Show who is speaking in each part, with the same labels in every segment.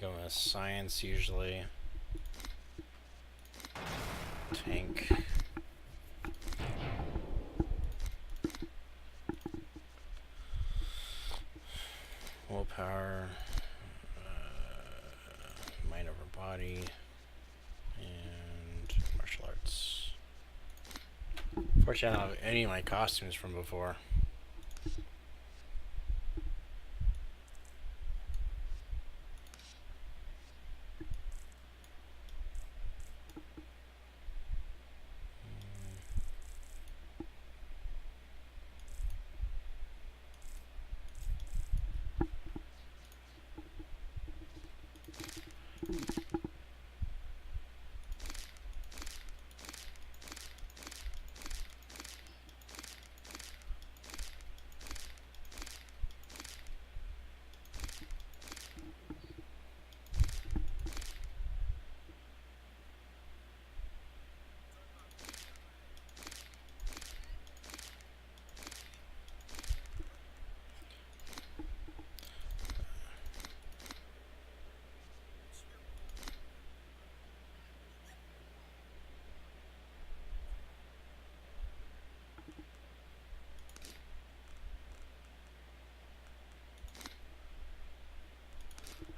Speaker 1: go with science usually. Tank. Willpower. Mind over body. And martial arts. Unfortunately, I don't have any of my costumes from before.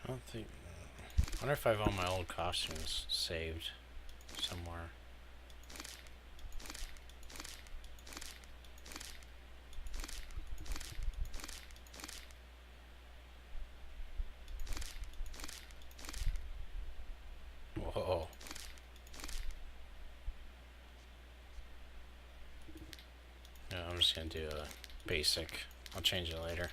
Speaker 1: I don't think. I wonder if I have all my old costumes saved somewhere. Whoa. No, I'm just gonna do a basic. I'll change it later.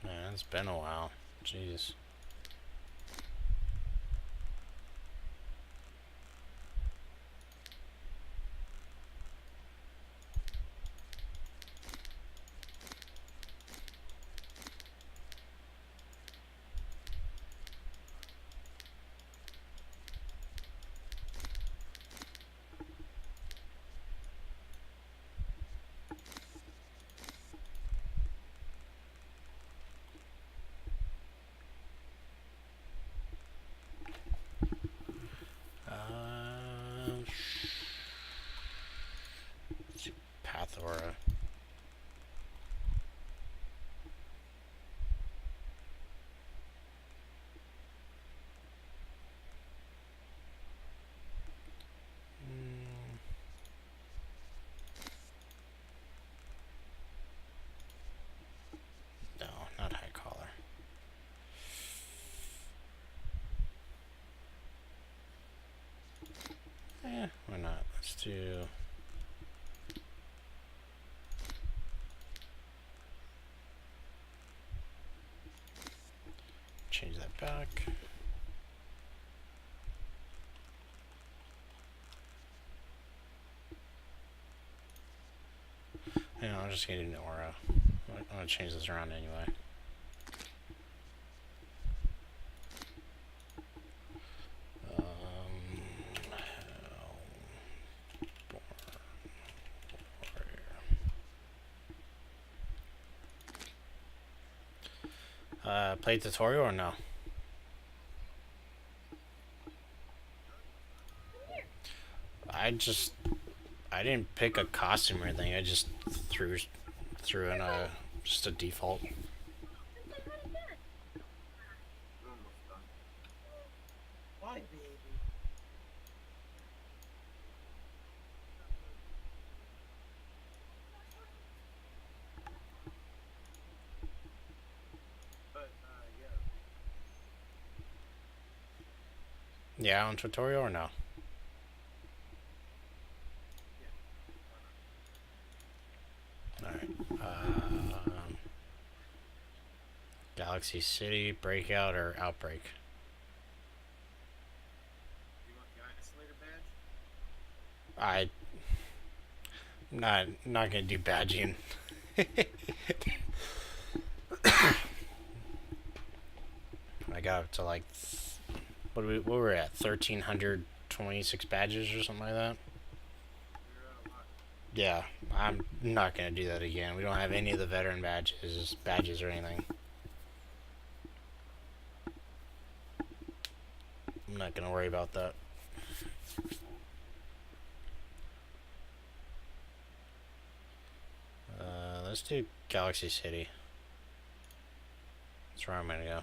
Speaker 1: Man, it's been a while. Jeez. Pathora. No, not high collar. Why not? Let's do. Change that back. Yeah, I'm just gonna do Nora. I'm gonna change this around anyway. Play tutorial or no? I didn't pick a costume or anything. I just threw in a just a default.
Speaker 2: Why, baby?
Speaker 1: Yeah, on tutorial or no? Alright. Galaxy City, Breakout, or Outbreak?
Speaker 2: You want the isolator badge?
Speaker 1: Not gonna do badging. I got up to like what were we at 1,326 badges or something like that. Yeah, I'm not gonna do that again. We don't have any of the veteran badges or anything. I'm not gonna worry about that. Let's do Galaxy City. That's where I'm gonna go.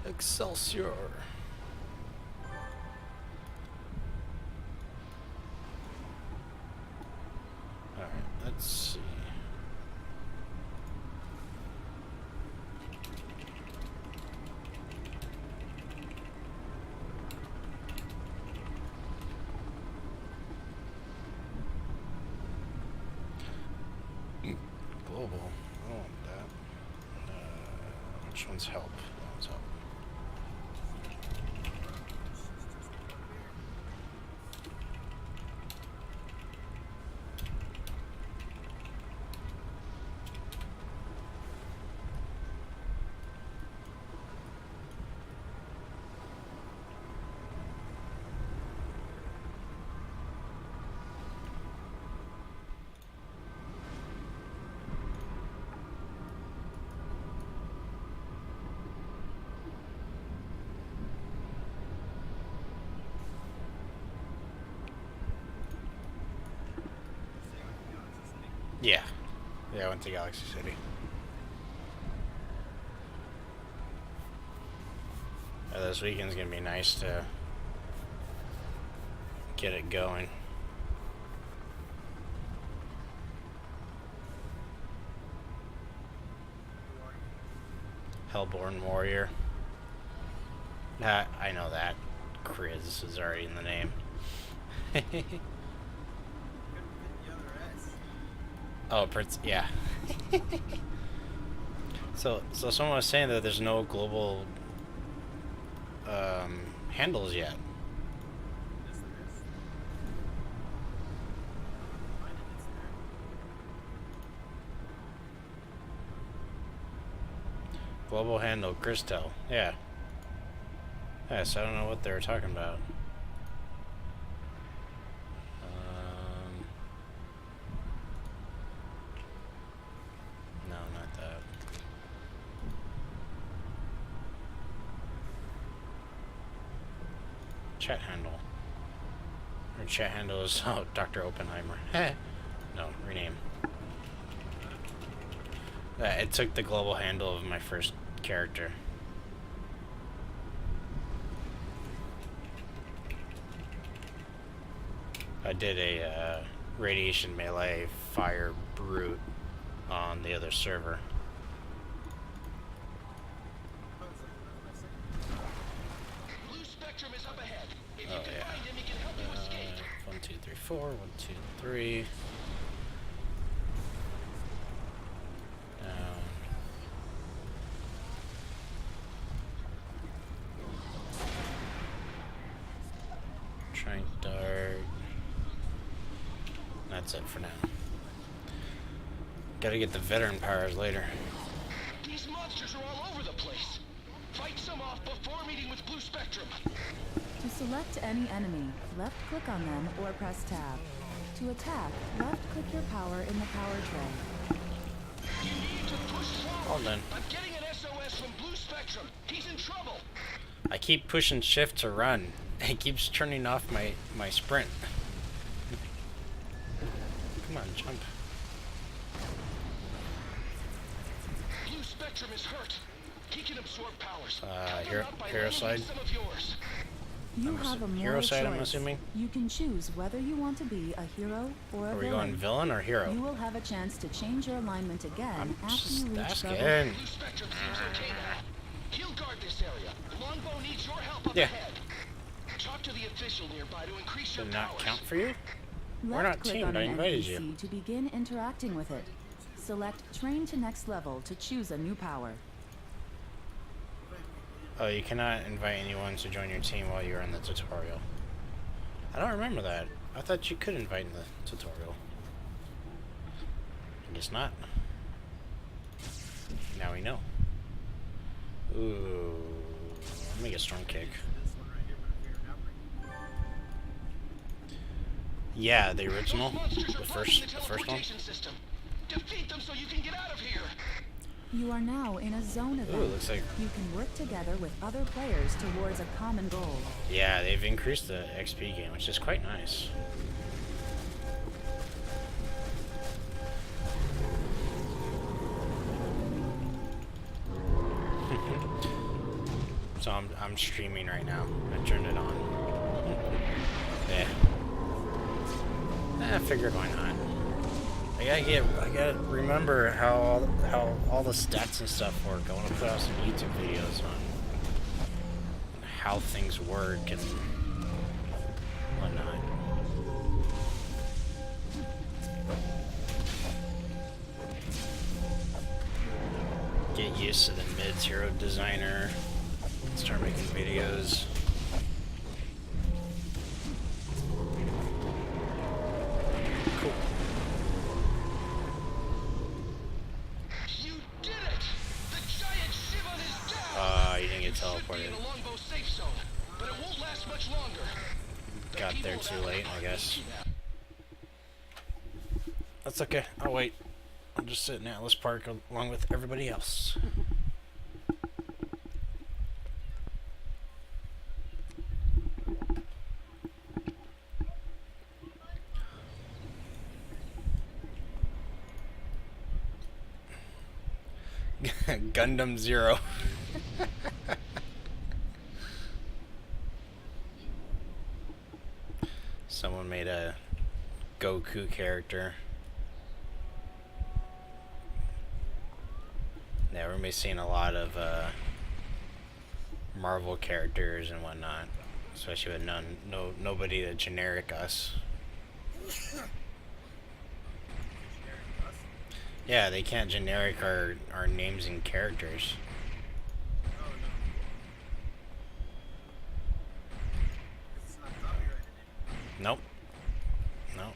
Speaker 1: Excelsior. Alright, let's see. Global. I don't want that. Which one's help? That one's help. Yeah. Yeah, I went to Galaxy City. This weekend's gonna be nice to get it going. Hellborn Warrior. I know that. Chris is already in the name. Oh, Prince, yeah. So someone was saying that there's no global handles yet. Global handle, Christel. Yeah. Yeah, so I don't know what they were talking about. No, not that. Chat handle. Her chat handle is Dr. Oppenheimer. No, rename. It took the global handle of my first character. I did a radiation melee fire brute on the other server.
Speaker 3: Blue Spectrum is up ahead. If
Speaker 1: Oh
Speaker 3: you can
Speaker 1: yeah.
Speaker 3: find him, he can help you escape.
Speaker 1: 1, 2, 3, 4. 1, 2, 3. Down. Trank dart. That's it for now. Gotta get the veteran powers later.
Speaker 3: These monsters are all over the place. Fight some off before meeting with Blue Spectrum.
Speaker 4: To select any enemy, left-click on them or press tab. To attack, left-click your power in the power tray.
Speaker 3: You need to push forward.
Speaker 1: Hold on.
Speaker 3: I'm getting an SOS from Blue Spectrum. He's in trouble.
Speaker 1: I keep pushing shift to run. It keeps turning off my sprint. Come on, jump.
Speaker 3: Blue Spectrum is hurt. He can absorb powers.
Speaker 1: Hero side.
Speaker 3: Some of yours.
Speaker 4: You have a
Speaker 1: hero
Speaker 4: moral
Speaker 1: side,
Speaker 4: choice.
Speaker 1: I'm assuming?
Speaker 4: You can choose whether you want to be a hero or a
Speaker 1: Are we
Speaker 4: villain.
Speaker 1: going villain or hero?
Speaker 4: You will have a chance to change your alignment again
Speaker 1: I'm
Speaker 4: after
Speaker 1: just
Speaker 4: you reach
Speaker 1: asking.
Speaker 4: level.
Speaker 3: Blue Spectrum seems okay now. He'll guard this area. Longbow needs your help up
Speaker 1: Yeah.
Speaker 3: ahead. Talk to the official nearby to increase your
Speaker 1: Did not
Speaker 3: powers.
Speaker 1: count for you? We're not
Speaker 4: Left-click
Speaker 1: teamed,
Speaker 4: on
Speaker 1: I
Speaker 4: an
Speaker 1: invited
Speaker 4: NPC
Speaker 1: you.
Speaker 4: to begin interacting with it. Select Train to Next Level to choose a new power.
Speaker 1: Oh, you cannot invite anyone to join your team while you're in the tutorial. I don't remember that. I thought you could invite in the tutorial. I guess not. Now we know. Ooh, let me get Storm Kick. Yeah, the original, the first one.
Speaker 3: Defeat them so you can get out of here.
Speaker 4: You are now in a zone event.
Speaker 1: Ooh, looks like...
Speaker 4: You can work together with other players towards a common goal.
Speaker 1: Yeah, they've increased the XP game, which is quite nice. So I'm streaming right now. I turned it on. Yeah. I figured why not. I gotta remember how all the stats and stuff work. I want to put out some YouTube videos on how things work and whatnot. Get used to the mid-hero designer. Start making videos. Cool.
Speaker 3: You did it! The giant Shivon is down!
Speaker 1: You didn't get
Speaker 3: You should
Speaker 1: teleported.
Speaker 3: be in a longbow safe zone, but it won't last much longer. The
Speaker 1: Got there
Speaker 3: people
Speaker 1: too late, I guess. That's okay. I'll wait. I'll just sit in Atlas Park along with everybody else. Gundam Zero. Someone made a Goku character. Yeah, we're gonna be seeing a lot of Marvel characters and whatnot, especially with nobody to generic us. Yeah, they can't generic our names and characters. Nope. Nope.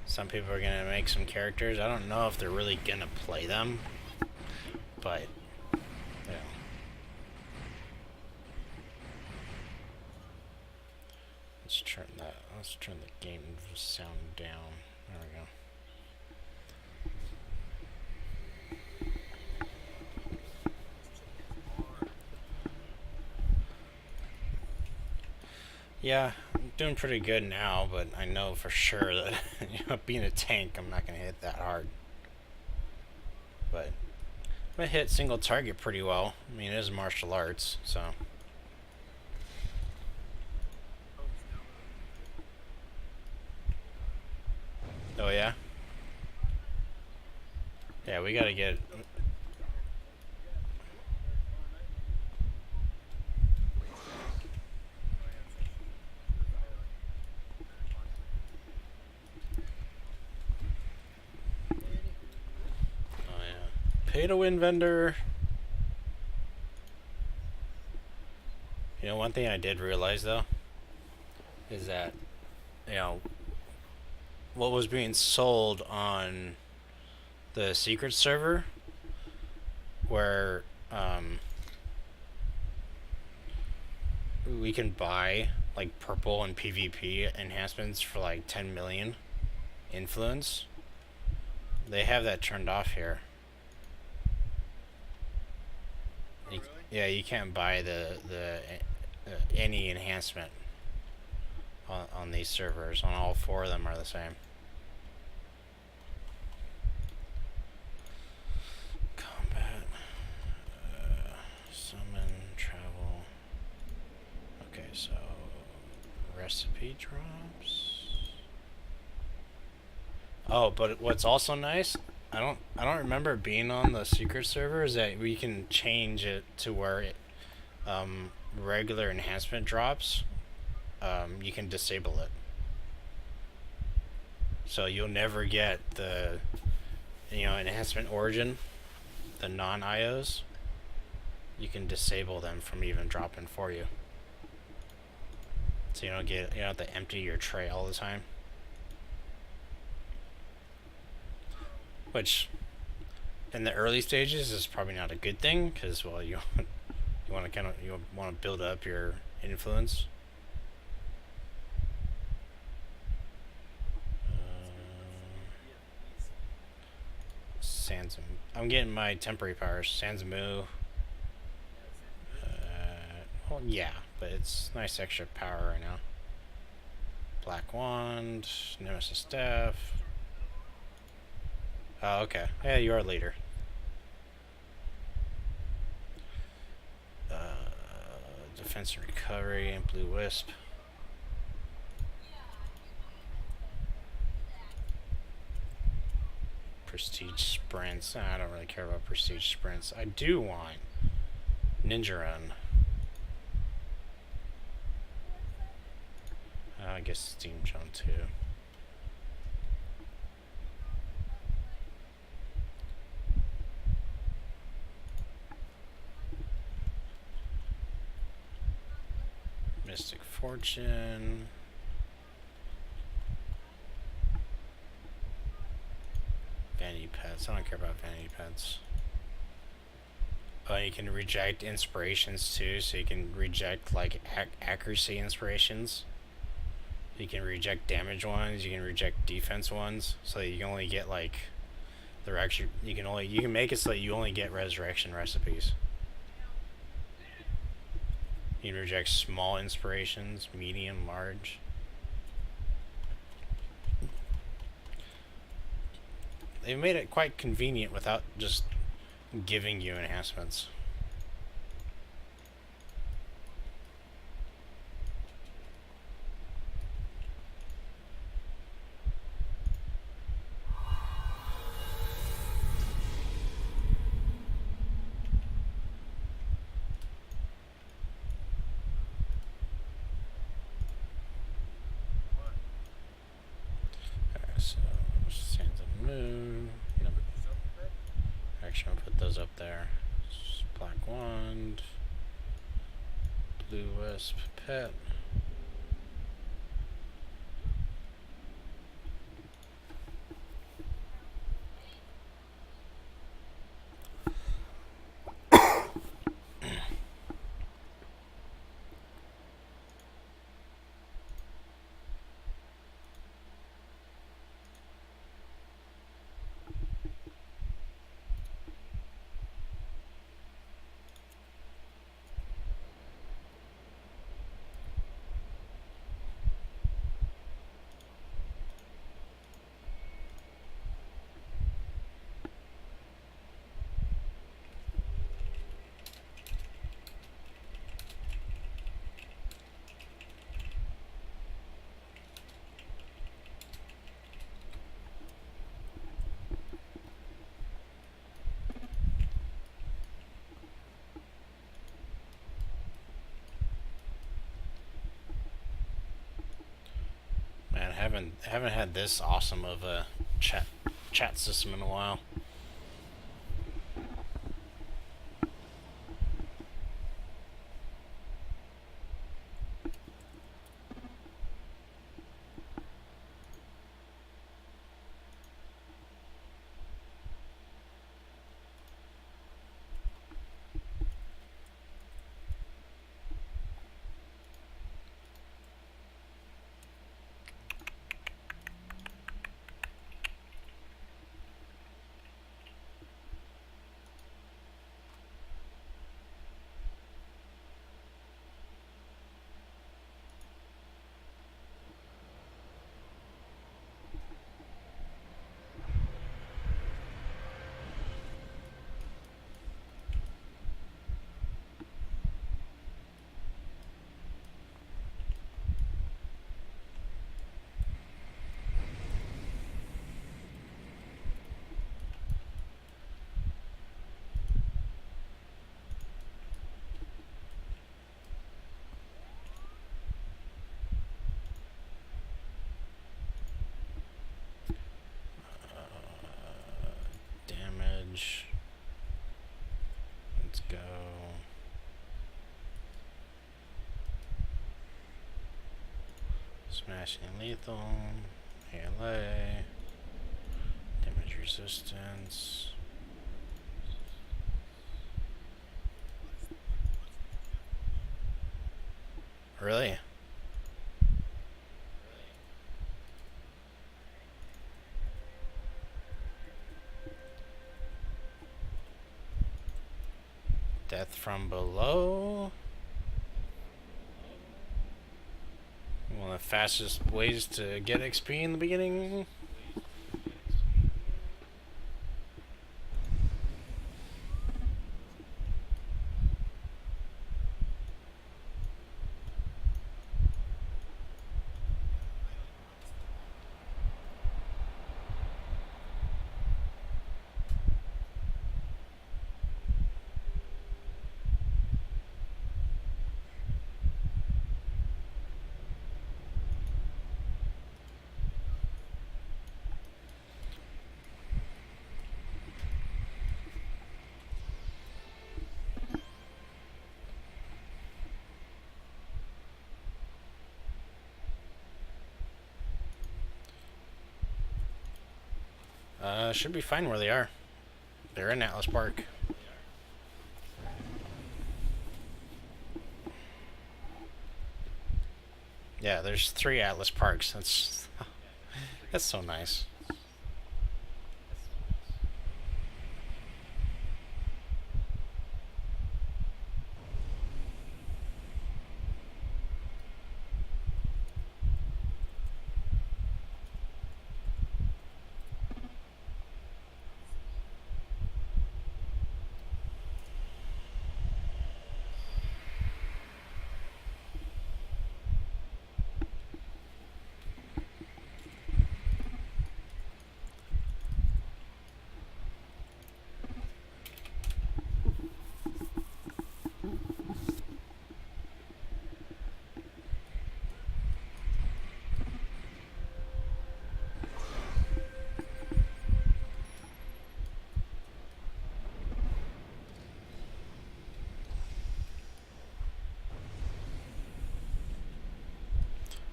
Speaker 1: Some people are gonna make some characters. I don't know if they're really gonna play them, but yeah. Let's turn the game sound down. There we go. Yeah, I'm doing pretty good now, but I know for sure that being a tank, I'm not gonna hit that hard. But I'm gonna hit single target pretty well. I mean, it is martial arts, so. Oh yeah? Yeah, we gotta get... Pay to win vendor. You know, one thing I did realize though is that, you know, what was being sold on the secret server, where we can buy like purple and PvP enhancements for like 10 million influence, they have that turned off here. Yeah, you can't buy any enhancement on these servers. On all four of them are the same. Combat, summon, travel. Okay, so recipe drops. Oh, but what's also nice, I don't remember being on the secret server, is that we can change it to where it, regular enhancement drops, you can disable it. So you'll never get the enhancement origin, the non-IOs, you can disable them from even dropping for you. So you don't have to empty your tray all the time. Which, in the early stages, is probably not a good thing, because, well, you want to build up your influence. Sansamu. I'm getting my temporary powers. Sansamu. Well, yeah, but it's nice extra power right now. Black Wand, Nemesis Staff. Oh, okay. Yeah, you are leader. Defense and recovery and Blue Wisp. Prestige sprints. I don't really care about prestige sprints. I do want Ninja Run. I guess Steam Jump too. Mystic Fortune. Vanity Pets. I don't care about Vanity Pets. You can reject inspirations too, so you can reject like accuracy inspirations. You can reject damage ones. You can reject defense ones, so you can only get like you can make it so that you only get resurrection recipes. You can reject small inspirations, medium, large. They've made it quite convenient without just giving you enhancements. So, Sands of the Moon. Actually, I'll put those up there. Black Wand. Blue Wisp Pet. Man, haven't had this awesome of a chat system in a while. damage. Let's go. Smashing lethal. ALA. Damage resistance. Really? Death from below. One of the fastest ways to get XP in the beginning. Should be fine where they are. They're in Atlas Park. Yeah, there's 3 Atlas Parks. That's so nice.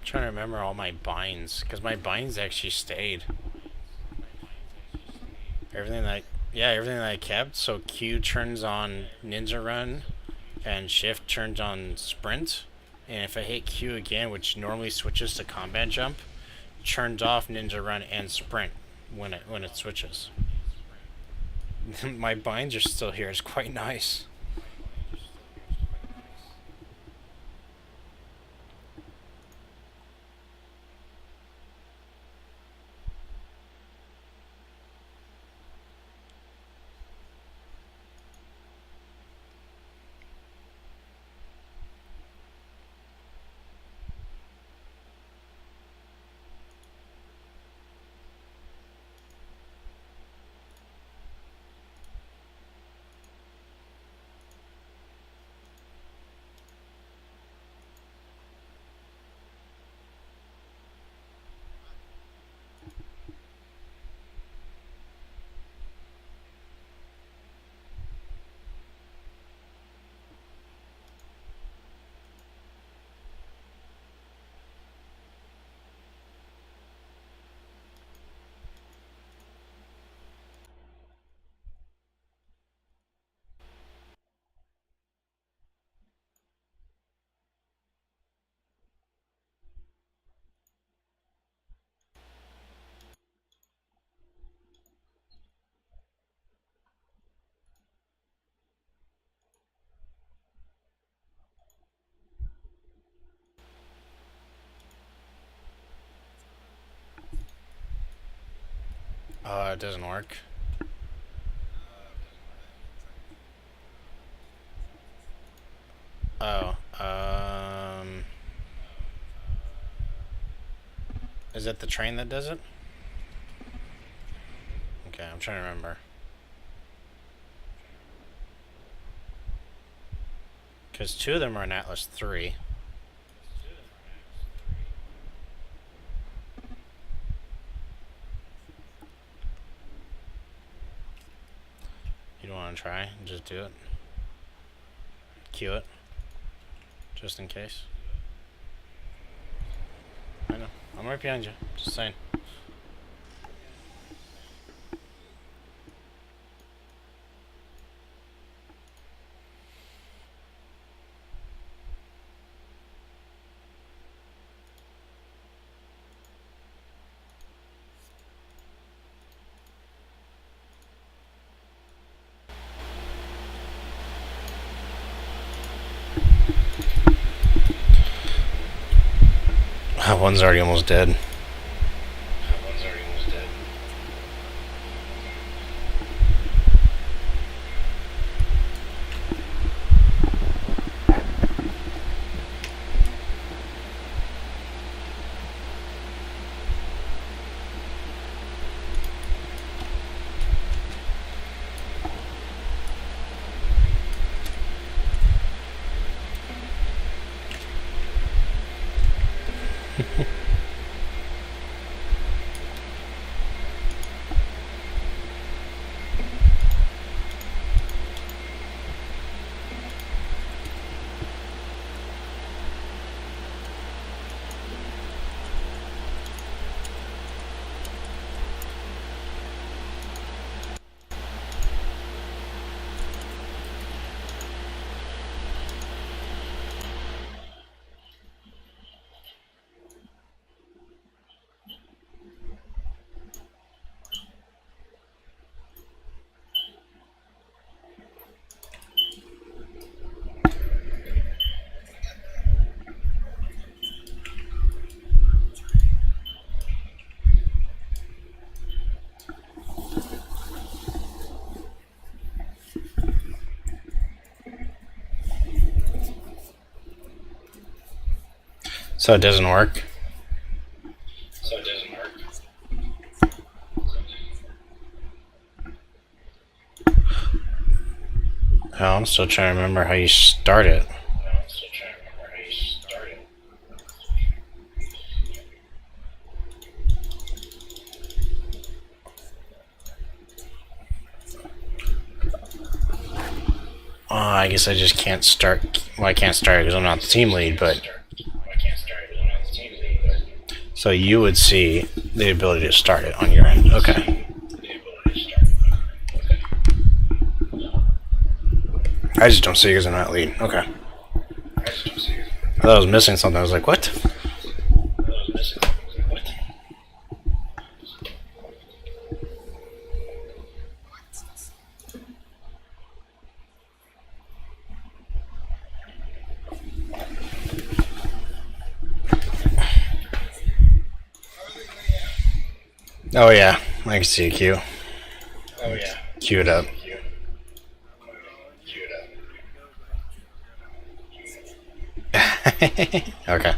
Speaker 1: Trying to remember all my binds, because my binds actually stayed. Everything that I kept. So Q turns on Ninja Run, and Shift turns on Sprint. And if I hit Q again, which normally switches to Combat Jump, turns off Ninja Run and Sprint when it switches. My binds are still here. It's quite nice. It doesn't work. Oh, is it the train that does it? Okay, I'm trying to remember. Because 2 of them are in Atlas 3. you want to try, just do it. Cue it. Just in case. I know. I'm right behind you. Just saying. That one's already almost dead. So it doesn't work. Oh, I'm still trying to remember how you start it. I guess I just can't start. Well, I can't start it because I'm not the team lead, but. So you would see the ability to start it on your end. Okay. I just don't see it because I'm not lead. Okay. I thought I was missing something. I was like, what? Oh yeah, I can see a queue. Queue it up. Okay.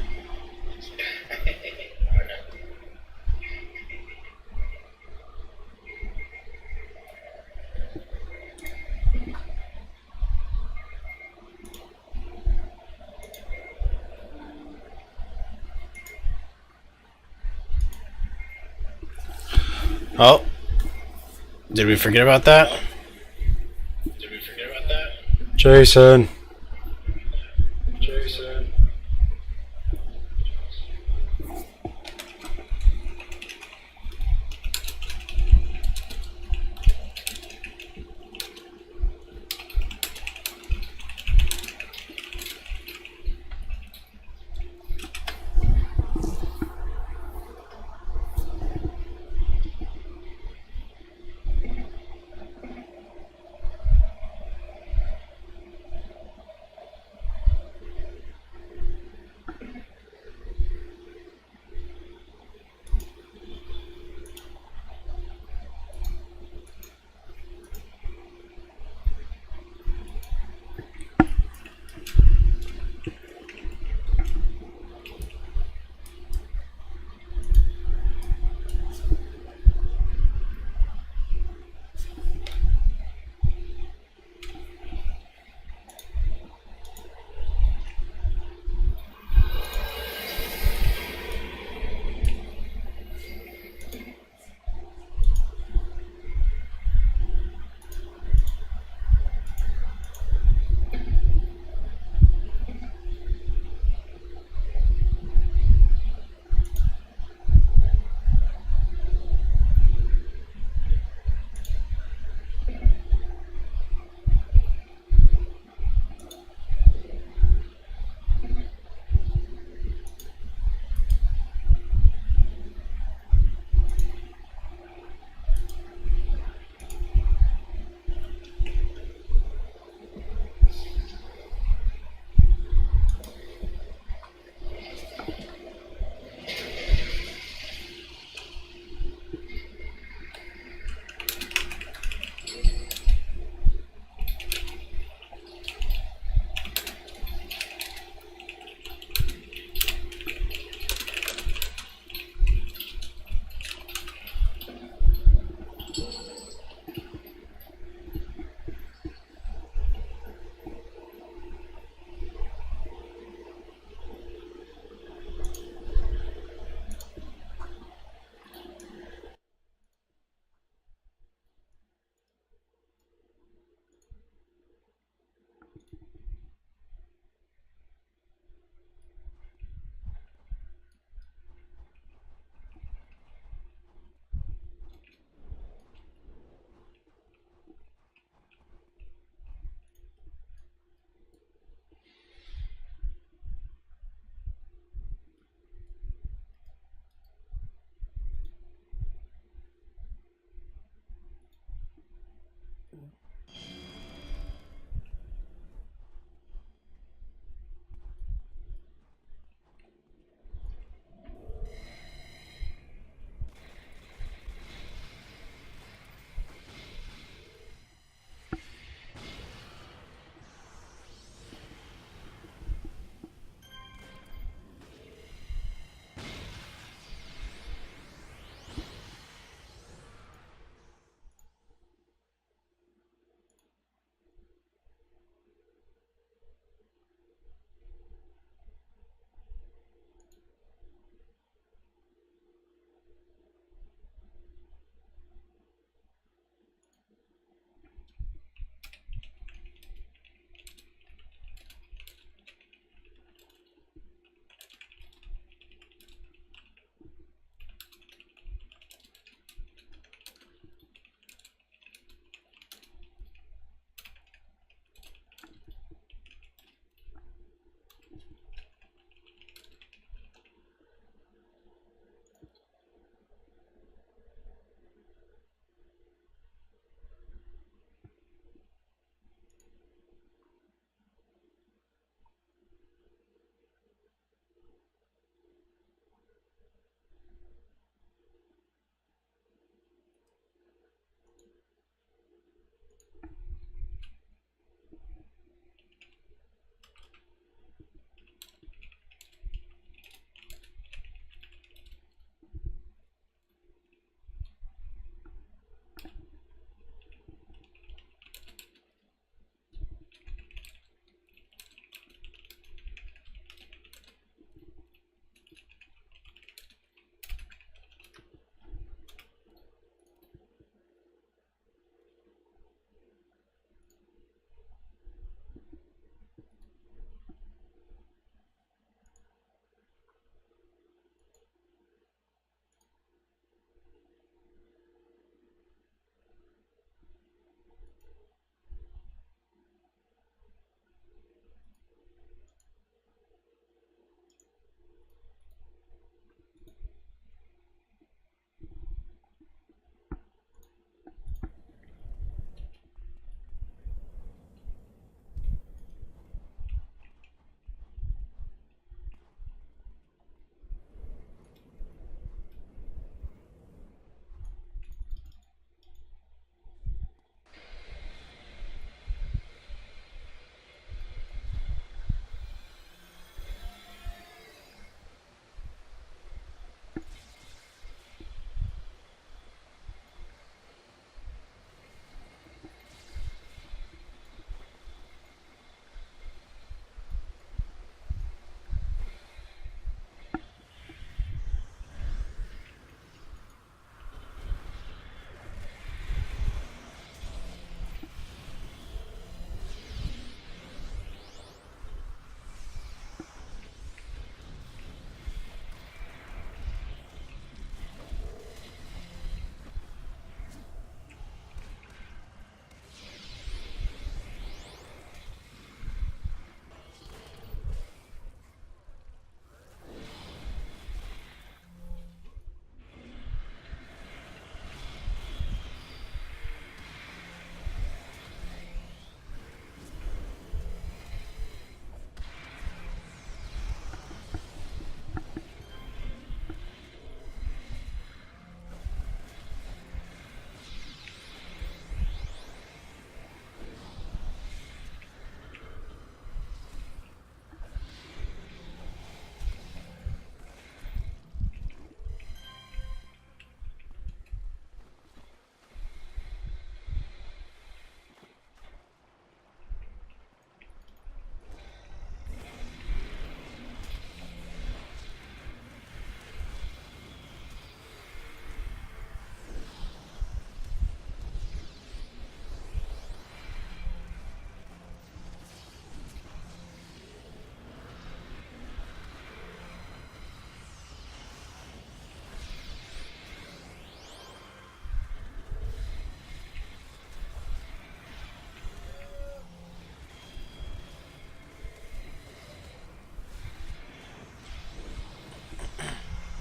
Speaker 1: Oh, did we forget about that? Jason.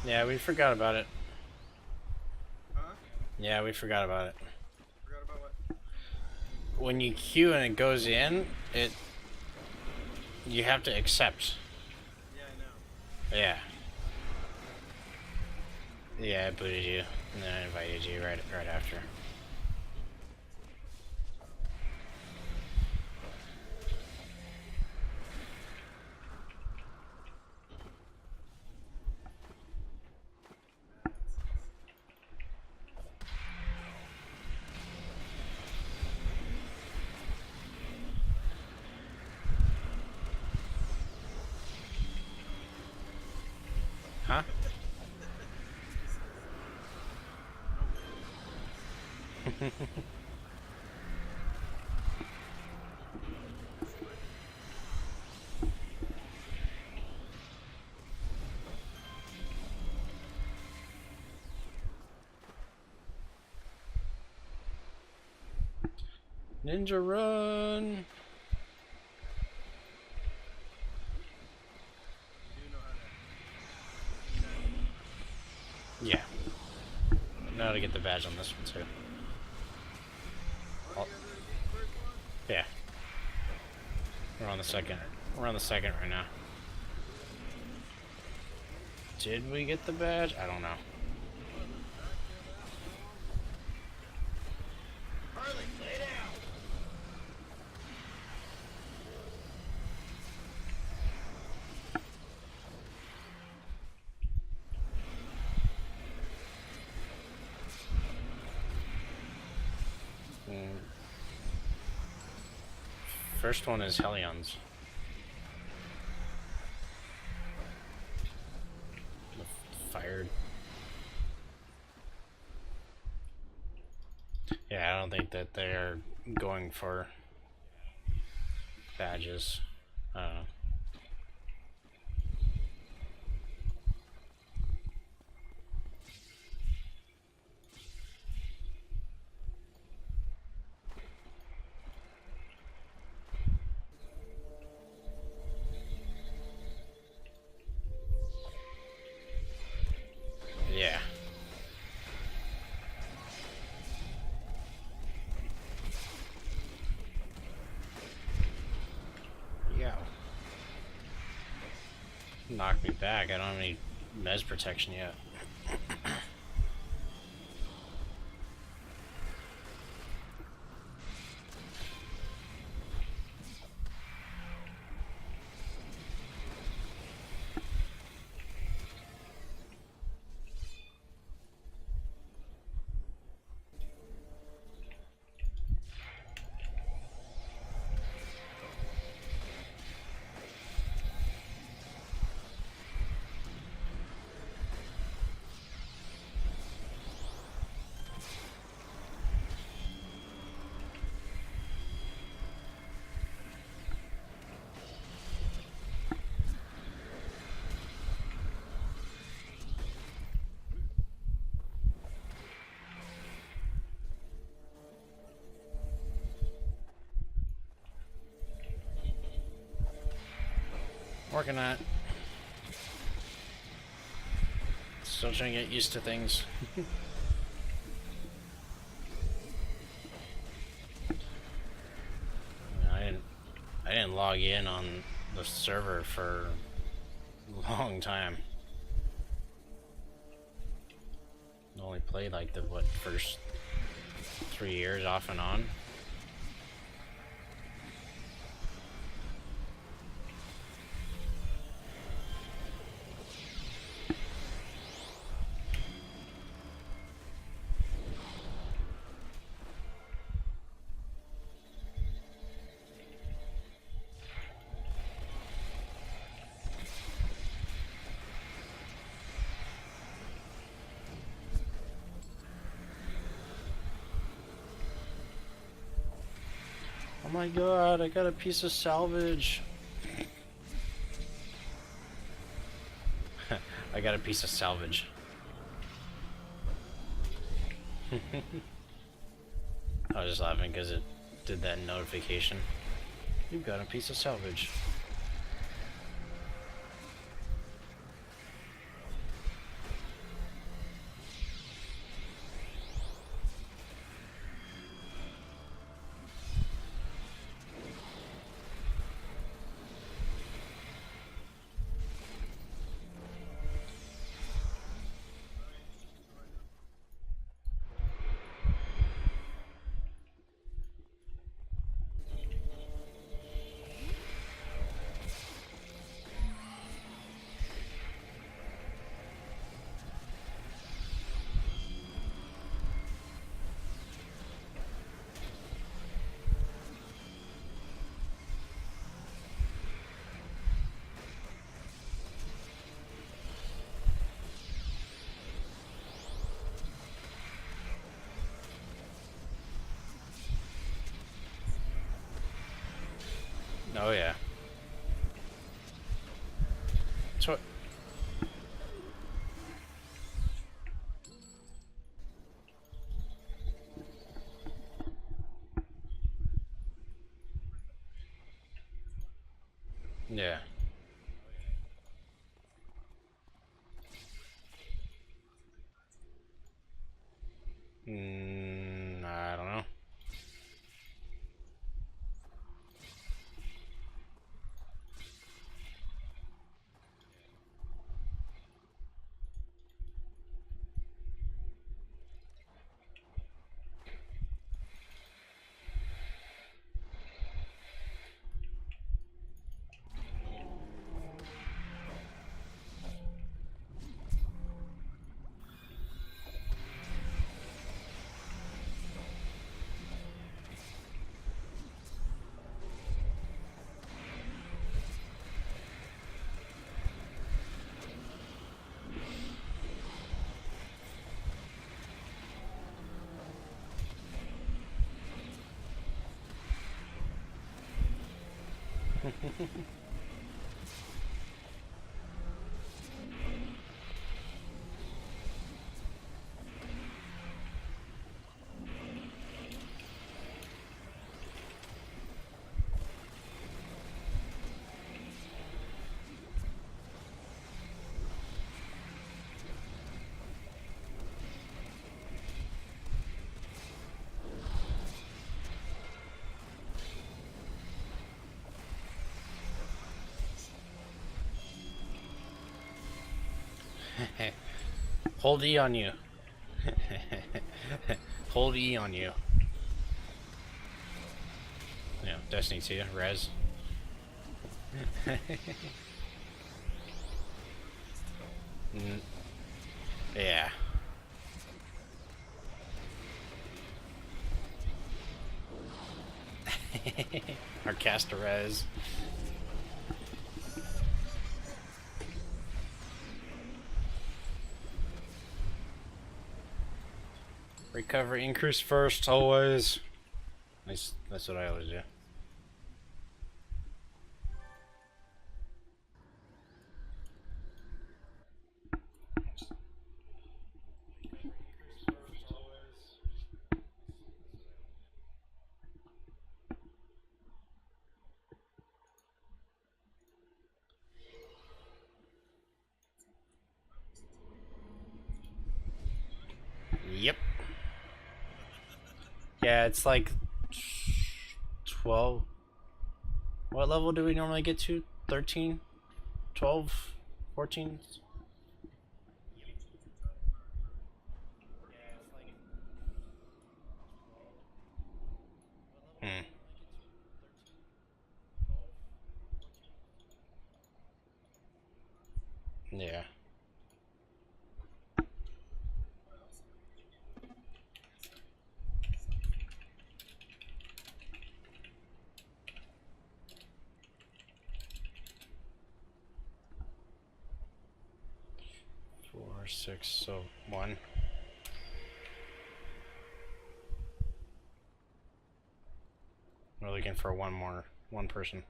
Speaker 1: Yeah, we forgot about it.
Speaker 5: Huh?
Speaker 1: Yeah, we forgot about it.
Speaker 5: Forgot about what?
Speaker 1: When you queue and it goes in, you have to accept.
Speaker 5: Yeah, I know.
Speaker 1: Yeah. Yeah, I booted you, and then I invited you right after. Huh? Ninja run!
Speaker 5: You do know how to.
Speaker 1: Yeah. Know how to get the badge on this one too.
Speaker 5: Oh, you guys already beat the first one?
Speaker 1: Yeah. We're on the second. We're on the second right now. Did we get the badge? I don't know.
Speaker 3: Harley, lay down.
Speaker 1: First one is Helion's. Fired. Yeah, I don't think that they're going for badges. Yeah. Yeah. Knock me back. I don't have any mez protection yet. Working on it. Still trying to get used to things. I didn't log in on the server for a long time. Only played like the first 3 years off and on. Oh my god, I got a piece of salvage. I got a piece of salvage. I was just laughing because it did that notification. You've got a piece of salvage. Oh yeah. So yeah. I don't know. Hold E on you. Hold E on you. Yeah, Destiny 2, Res. Yeah. Or cast a Res. Recovery increase first, always. Nice. That's what I always do. Yep. Yeah, it's like 12. What level do we normally get to? 13? 12? 14? Hmm. Yeah. Four, six, so one. We're looking for one person.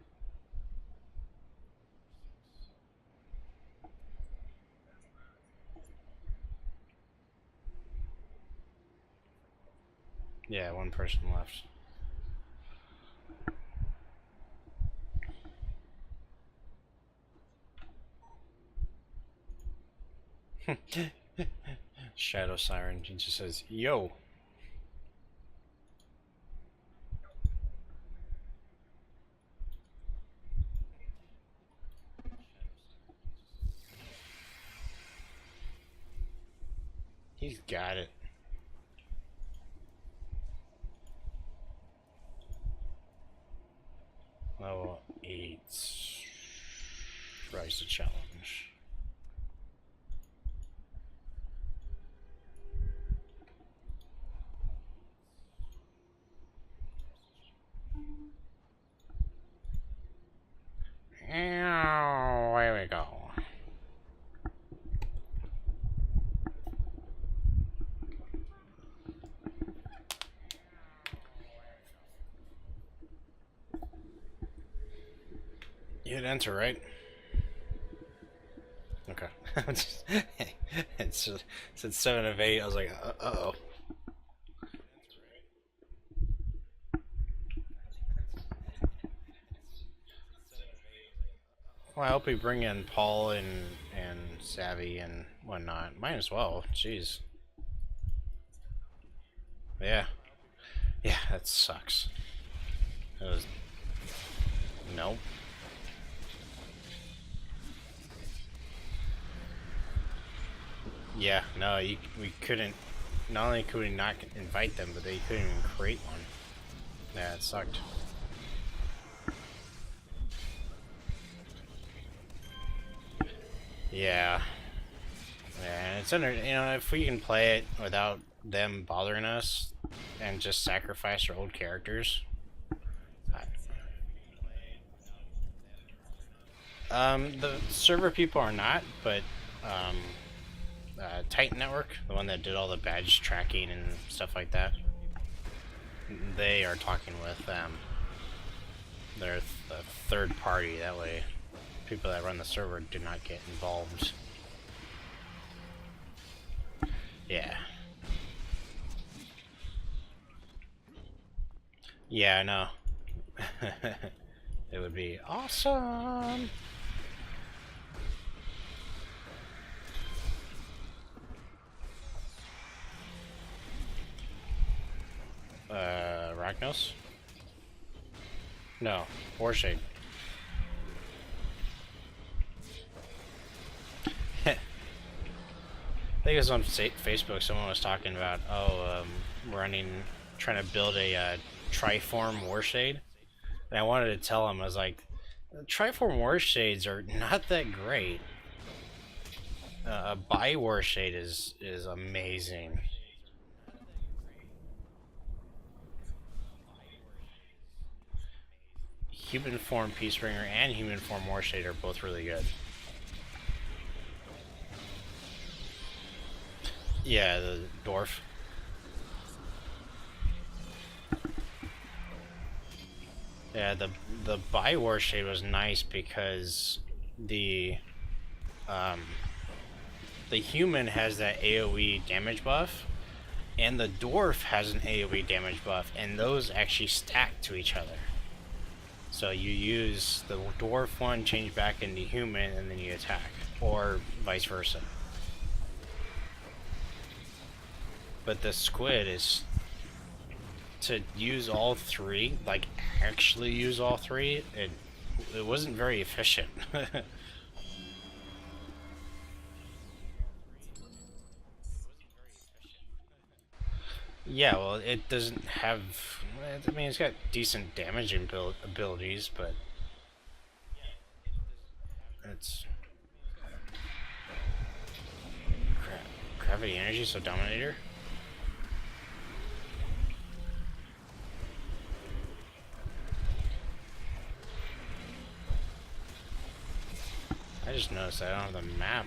Speaker 1: Yeah, one person left. Shadow Siren, he just says, yo. He's got it. Level 8. Rise to challenge. There we go. You hit enter, right? Okay. It said 7 of 8. I was like, uh-oh. Well, I hope we bring in Paul and Savvy and whatnot. Might as well. Jeez. Yeah. Yeah, that sucks. It was... Nope. Yeah, no, we couldn't... Not only could we not invite them, but they couldn't even create one. Yeah, it sucked. Yeah. Yeah, it's under... You know, if we can play it without them bothering us and just sacrifice our old characters... the server people are not, but Titan Network, the one that did all the badge tracking and stuff like that, they are talking with them. They're the third party, that way people that run the server do not get involved. Yeah. Yeah, I know. It would be awesome. Ragnos? No, Warshade. I think it was on Facebook. Someone was talking about, trying to build a Triform Warshade, and I wanted to tell him, I was like, Triform Warshades are not that great. A Bi Warshade is amazing. Human Form Peacebringer and Human Form Warshade are both really good. Yeah, the dwarf. Yeah, the Bi Warshade was nice because the human has that AoE damage buff, and the dwarf has an AoE damage buff, and those actually stack to each other. So you use the dwarf one, change back into human, and then you attack, or vice versa. But the squid is to use all three, like actually use all three. It wasn't very efficient. Yeah, well, it doesn't have... I mean, it's got decent damaging abilities, but... It's... Gravity energy, so Dominator? I just noticed I don't have the map.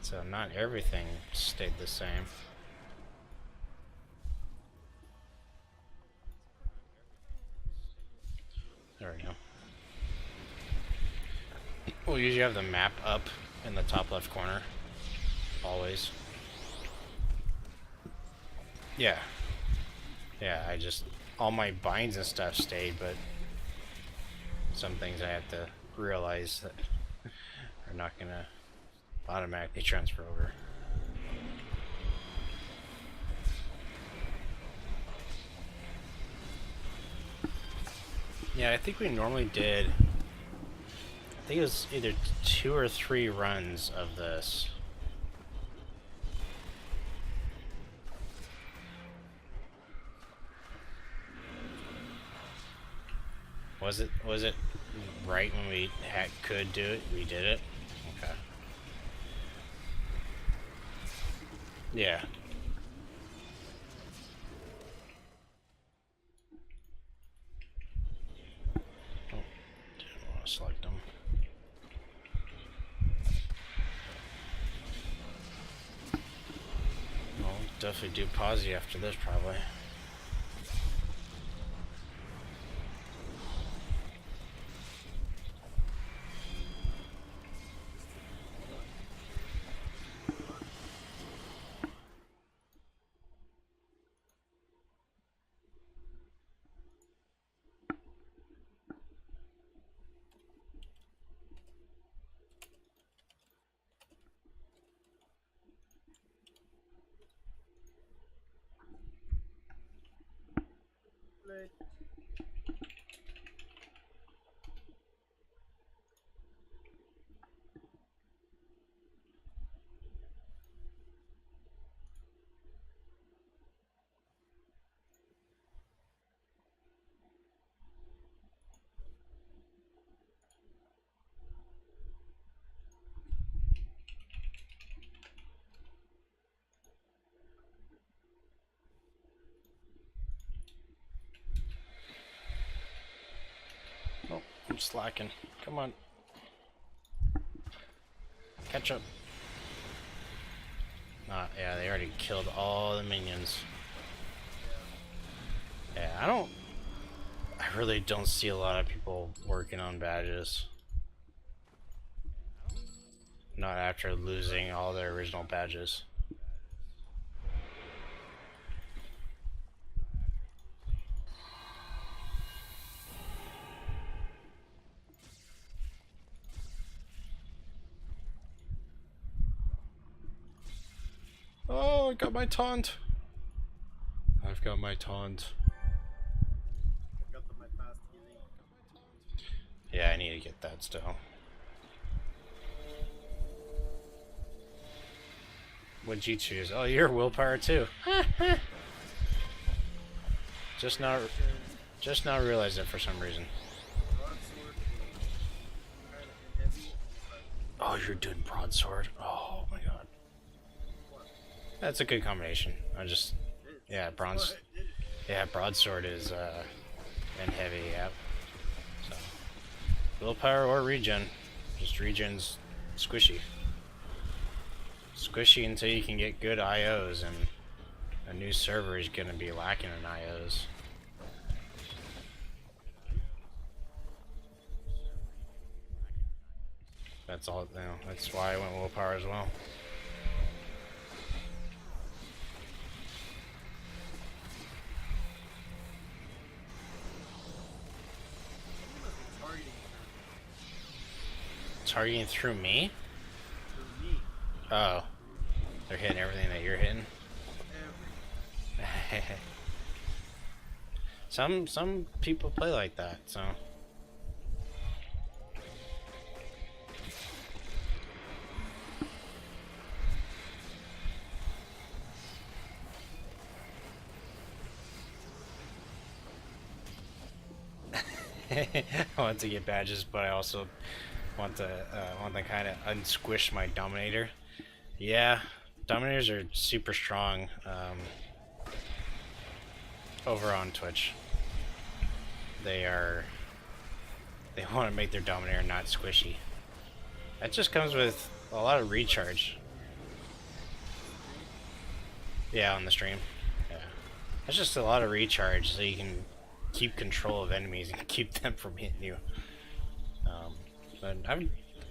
Speaker 1: So not everything stayed the same. There we go. We'll usually have the map up in the top left corner. Always. Yeah. Yeah, all my binds and stuff stayed, but some things I have to realize that are not gonna automatically transfer over. Yeah, I think we normally did, I think it was either 2 or 3 runs of this. Was it right when we could do it? We did it? Okay. Yeah. Oh, didn't want to select them. I'll definitely do Posy after this, probably.
Speaker 5: way.
Speaker 1: Oh, I'm slacking. Come on. Catch up. Yeah, they already killed all the minions. Yeah, I really don't see a lot of people working on badges. Not after losing all their original badges. Oh, I got my taunt. I've got my taunt.
Speaker 5: I've got my fast healing.
Speaker 1: Yeah, I need to get that still. What'd you choose? Oh, you're willpower too. just now realized it for some reason.
Speaker 5: Broadsword kind of heavy. But
Speaker 1: Oh, you're doing broadsword. Oh my god,
Speaker 5: what?
Speaker 1: that's a good combination. Yeah, bronze.
Speaker 5: What? Did it?
Speaker 1: Yeah, broadsword is and heavy. Yep. So willpower or regen. Just regen's squishy. Squishy until you can get good IOs, and a new server is gonna be lacking in IOs. That's all. You know, that's why I went willpower as well.
Speaker 5: Someone must be targeting
Speaker 1: Targeting through me?
Speaker 5: through me.
Speaker 1: Oh, they're hitting everything that you're hitting.
Speaker 5: Every.
Speaker 1: Some people play like that, so. I want to get badges, but I also want to kind of unsquish my Dominator. Yeah, Dominators are super strong over on Twitch. They want to make their Dominator not squishy. That just comes with a lot of recharge. Yeah, on the stream. Yeah, that's just a lot of recharge, so you can keep control of enemies and keep them from hitting you. But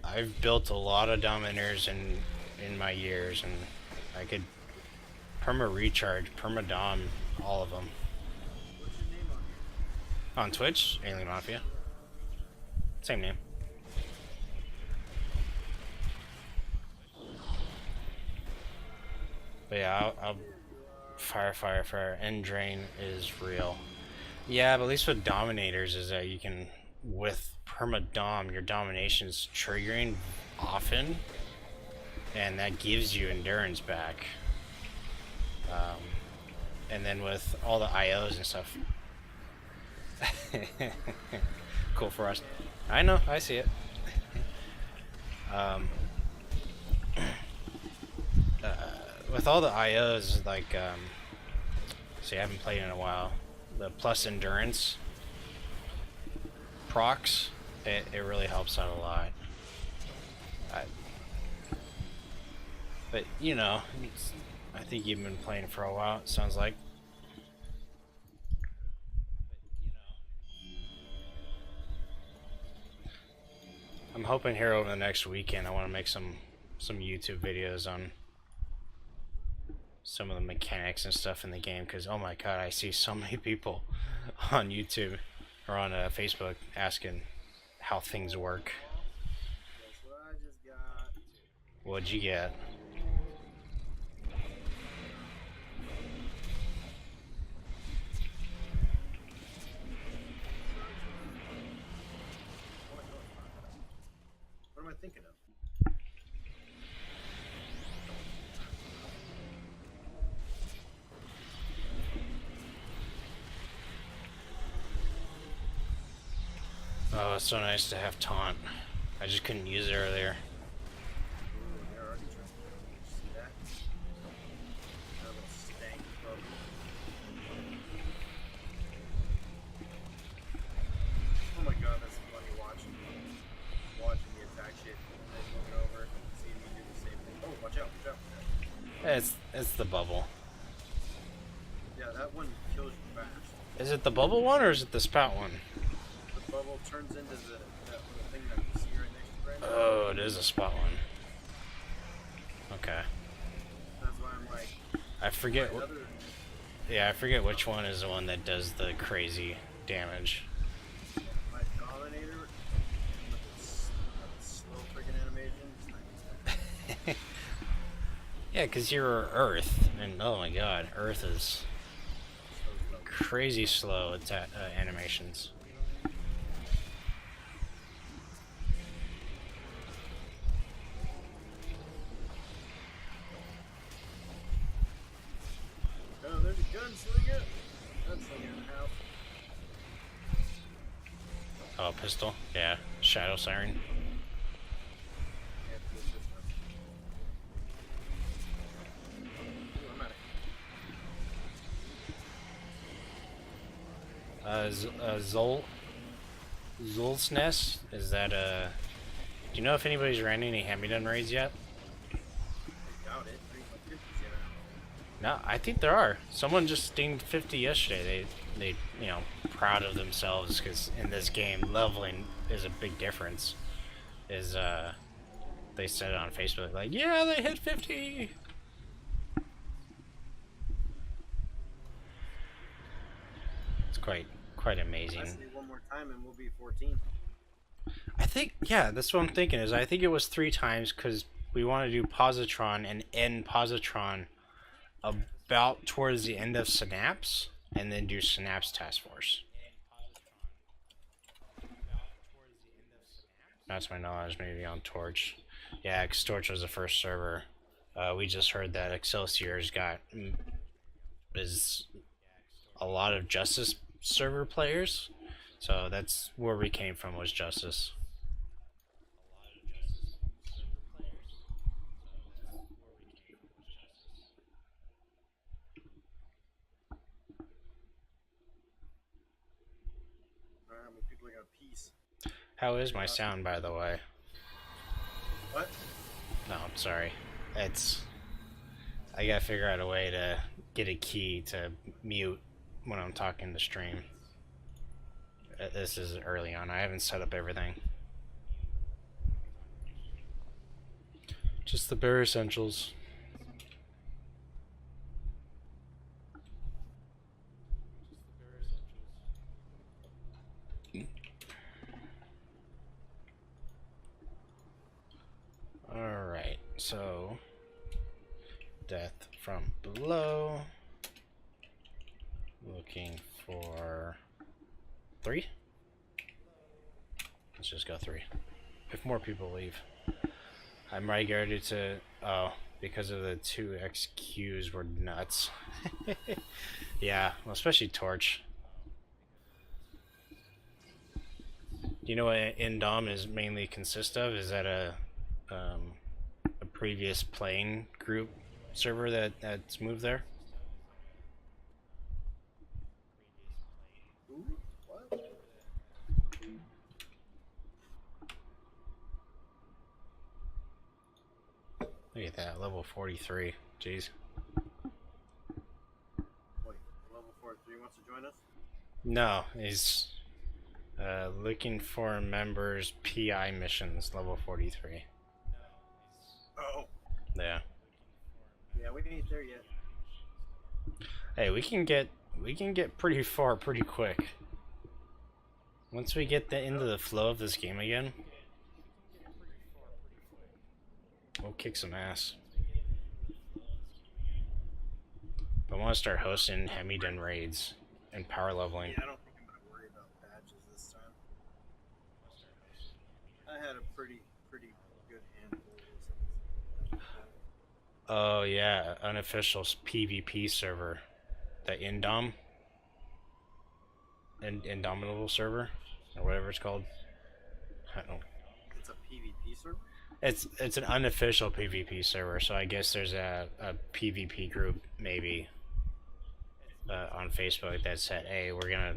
Speaker 1: I've built a lot of Dominators in my years, and I could perma recharge, perma dom all of them.
Speaker 5: What's your name on here?
Speaker 1: On Twitch, Alien Mafia. Same name. But yeah, I'll fire. End drain is real. Yeah, but at least with Dominators is that you can, with perma dom, your domination's triggering often, and that gives you endurance back. And then with all the IOs and stuff. Cool for us. I know, I see it. With all the IOs, like, see, I haven't played in a while. The plus endurance procs, it really helps out a lot. But you know, I think you've been playing for a while, it sounds like. I'm hoping here over the next weekend I want to make some YouTube videos on some of the mechanics and stuff in the game, because oh my god, I see so many people on YouTube or on Facebook asking how things work.
Speaker 5: Guess what I just got?
Speaker 1: What'd you get?
Speaker 5: thinking of?
Speaker 1: Oh, it's so nice to have taunt. I just couldn't use it earlier.
Speaker 5: Ooh, they're already trying to see that. That little stank bug. Oh my god, that's funny watching me attack shit and then looking over and seeing me do the same thing. Oh, watch out, watch out.
Speaker 1: It's the bubble.
Speaker 5: Yeah, that one kills you fast.
Speaker 1: Is it the bubble one or is it the spout one?
Speaker 5: The bubble turns into that little thing that you see right next to Brandon.
Speaker 1: Oh, it is a spout one. Okay.
Speaker 5: That's why I'm like,
Speaker 1: I forget.
Speaker 5: my other,
Speaker 1: Yeah, I forget which one is the one that does the crazy damage.
Speaker 5: my Dominator with its slow freaking animation.
Speaker 1: Yeah, because you're Earth, and oh my god, Earth is crazy slow at animations.
Speaker 5: Oh, there's a gunslinger! Gunslinger in the house.
Speaker 1: Oh, pistol? Yeah, Shadow Siren.
Speaker 5: Yeah, this is Ooh, I'm out of
Speaker 1: Zol's Nest? Is that do you know if anybody's ran any Hamidon raids yet?
Speaker 5: I doubt it. I think my 50's yet.
Speaker 1: No, I think there are. Someone just steamed 50 yesterday. They you know, proud of themselves because in this game, leveling is a big difference. Is they said it on Facebook like, yeah, they hit 50. It's quite amazing.
Speaker 5: I say one more time and we'll be 14.
Speaker 1: I think, yeah, that's what I'm thinking. Is I think it was 3 times because we want to do positron and end positron about towards the end of Synapse, and then do Synapse Task Force. That's my knowledge, maybe on Torch. Yeah, 'cause Torch was the first server. We just heard that Excelsior's is a lot of Justice server players, so that's where we came from, was Justice.
Speaker 5: Alright, well, people got peace.
Speaker 1: How is my sound, by the way?
Speaker 5: What?
Speaker 1: No, I'm sorry. I gotta figure out a way to get a key to mute when I'm talking to stream. This is early on. I haven't set up everything. Just the bare essentials. Alright, so death from below. Looking for 3. Let's just go 3. If more people leave. I'm ready to, oh, because of the 2 XQs were nuts. Yeah, well, especially Torch. Do you know what Indom is mainly consist of? Is that a previous playing group server that's moved there?
Speaker 5: Ooh, what?
Speaker 1: Look at that, level 43. Jeez.
Speaker 5: Wait, level 43 wants to join us?
Speaker 1: No, he's looking for members PI missions, level 43.
Speaker 5: Oh.
Speaker 1: Yeah.
Speaker 5: Yeah, we ain't there yet.
Speaker 1: Hey, we can get pretty far pretty quick. Once we get into the flow of this game again, we'll kick some ass. I want to start hosting Hamidon raids and power leveling.
Speaker 5: Yeah, I don't think I'm gonna worry about badges this time. I had a pretty
Speaker 1: Oh yeah, unofficial PvP server, the Indomitable server, or whatever it's called. I don't.
Speaker 5: It's a PvP server?
Speaker 1: It's an unofficial PvP server, so I guess there's a PvP group maybe on Facebook that said, "Hey, we're gonna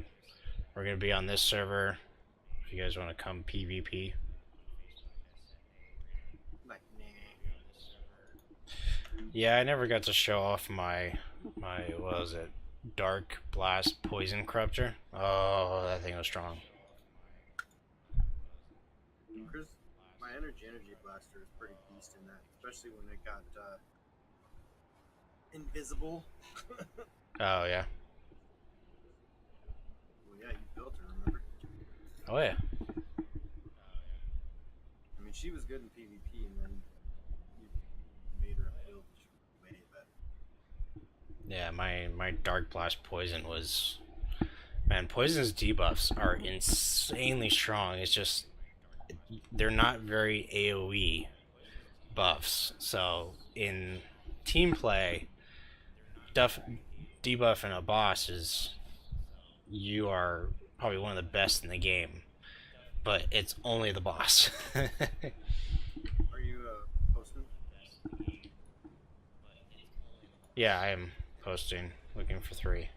Speaker 1: be on this server. If you guys want to come PvP."
Speaker 5: Like, nah.
Speaker 1: Yeah, I never got to show off my what was it, Dark Blast Poison Corruptor. Oh, that thing was strong.
Speaker 5: Chris, my energy blaster is pretty beast in that, especially when it got invisible.
Speaker 1: Oh yeah.
Speaker 5: Well, yeah, you built her, remember?
Speaker 1: Oh yeah.
Speaker 5: I mean, she was good in PvP, and then you made her a build way better.
Speaker 1: Yeah, my Dark Blast Poison was, man, Poison's debuffs are insanely strong. It's just they're not very AoE buffs. So in team play, debuffing a boss is, you are probably one of the best in the game, but it's only the boss.
Speaker 5: Are you posting?
Speaker 1: Yeah, I am posting, looking for 3.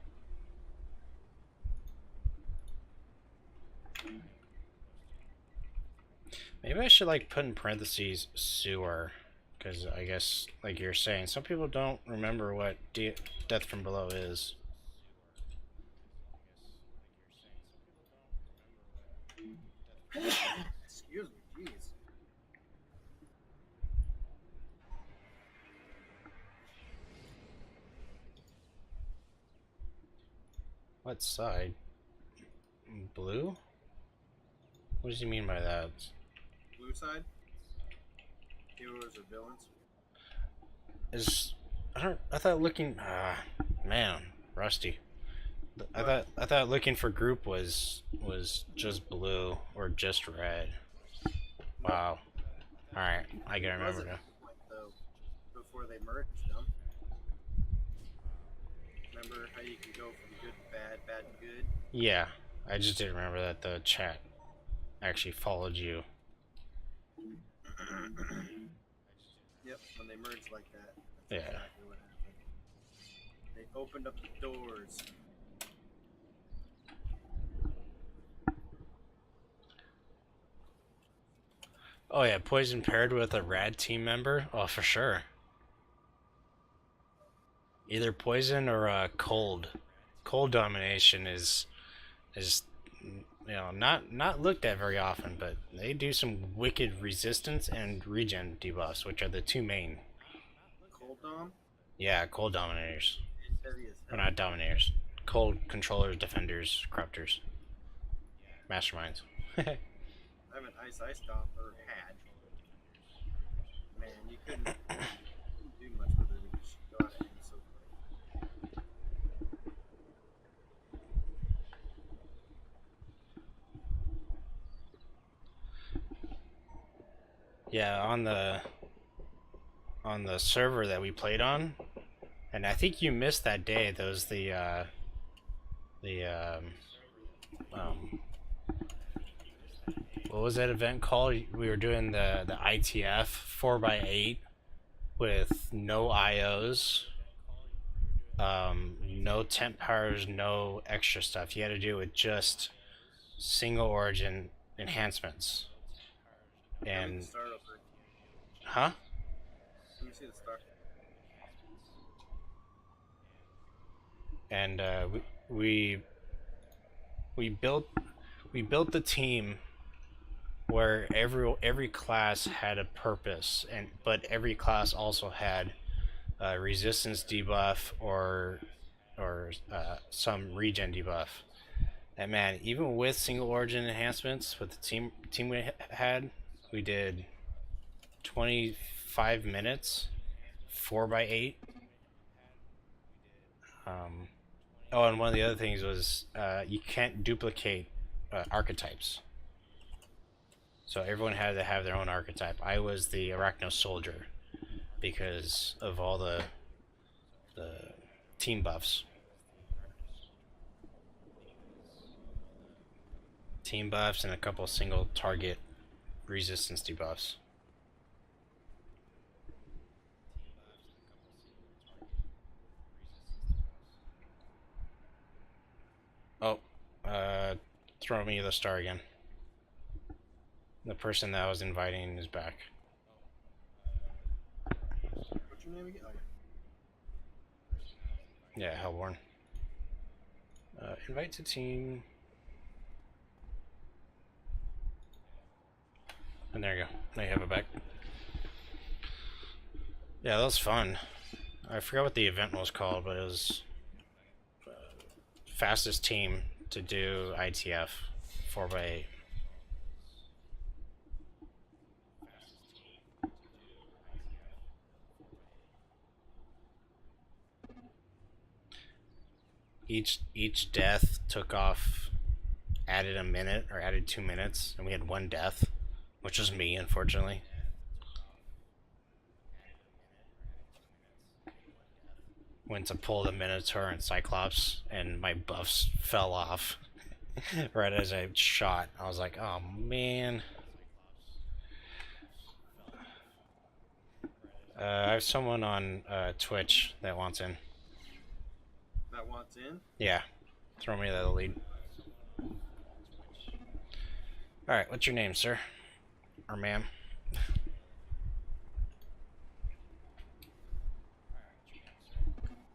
Speaker 1: Maybe I should like put in parentheses sewer, because I guess like you're saying, some people don't remember what Death from Below is.
Speaker 5: Excuse me, jeez.
Speaker 1: What side? Blue? What does he mean by that?
Speaker 5: Blue side? Heroes or villains?
Speaker 1: I thought looking, man, rusty. I thought looking for group was just blue or just red. Wow. All right, I gotta remember now.
Speaker 5: Like before they merged them. Remember how you could go from good to bad, bad to good?
Speaker 1: Yeah, I just didn't remember that the chat actually followed you.
Speaker 5: Yep, when they merged like that. That's
Speaker 1: Yeah.
Speaker 5: exactly what happened. They opened up the doors.
Speaker 1: Oh yeah, poison paired with a rad team member. Oh, for sure. Either poison or cold. Cold domination is not looked at very often, but they do some wicked resistance and regen debuffs, which are the 2 main.
Speaker 5: Cold Dom?
Speaker 1: Yeah, cold dominators.
Speaker 5: Heavy as
Speaker 1: Or
Speaker 5: hell.
Speaker 1: not dominators. Cold controllers, defenders, corruptors, masterminds.
Speaker 5: I have an Ice Dom, or had. Man, you couldn't do much with it. You just go out of hand so quick.
Speaker 1: Yeah, on the server that we played on, and I think you missed that day. There was what was that event called? We were doing the ITF 4x8 with no IOs, no temp powers, no extra stuff. You had to do it with just single origin enhancements.
Speaker 5: Let me
Speaker 1: And
Speaker 5: start over.
Speaker 1: huh?
Speaker 5: Let me see the start.
Speaker 1: And we built the team where every class had a purpose, but every class also had a resistance debuff or some regen debuff. And man, even with single origin enhancements, with the team we had, we did 25 minutes, 4x8. Oh, and one of the other things was you can't duplicate archetypes. So everyone had to have their own archetype. I was the Arachno Soldier. because of all the team buffs. Team buffs and a couple single target resistance debuffs. Oh, throw me the star again. The person that I was inviting is back.
Speaker 5: What's your name again? Oh, yeah.
Speaker 1: Yeah, Hellborn. Invite to team. And there you go. Now you have it back. Yeah, that was fun. I forgot what the event was called, but it was fastest team to do ITF 4x8. Each death took off, added a minute or added 2 minutes, and we had one death, which was me, unfortunately. Went to pull the Minotaur and Cyclops, and my buffs fell off right as I shot. I was like, oh man. I have someone on Twitch that wants in.
Speaker 5: That wants in?
Speaker 1: Yeah, throw me the lead. Alright, what's your name, sir? Or ma'am?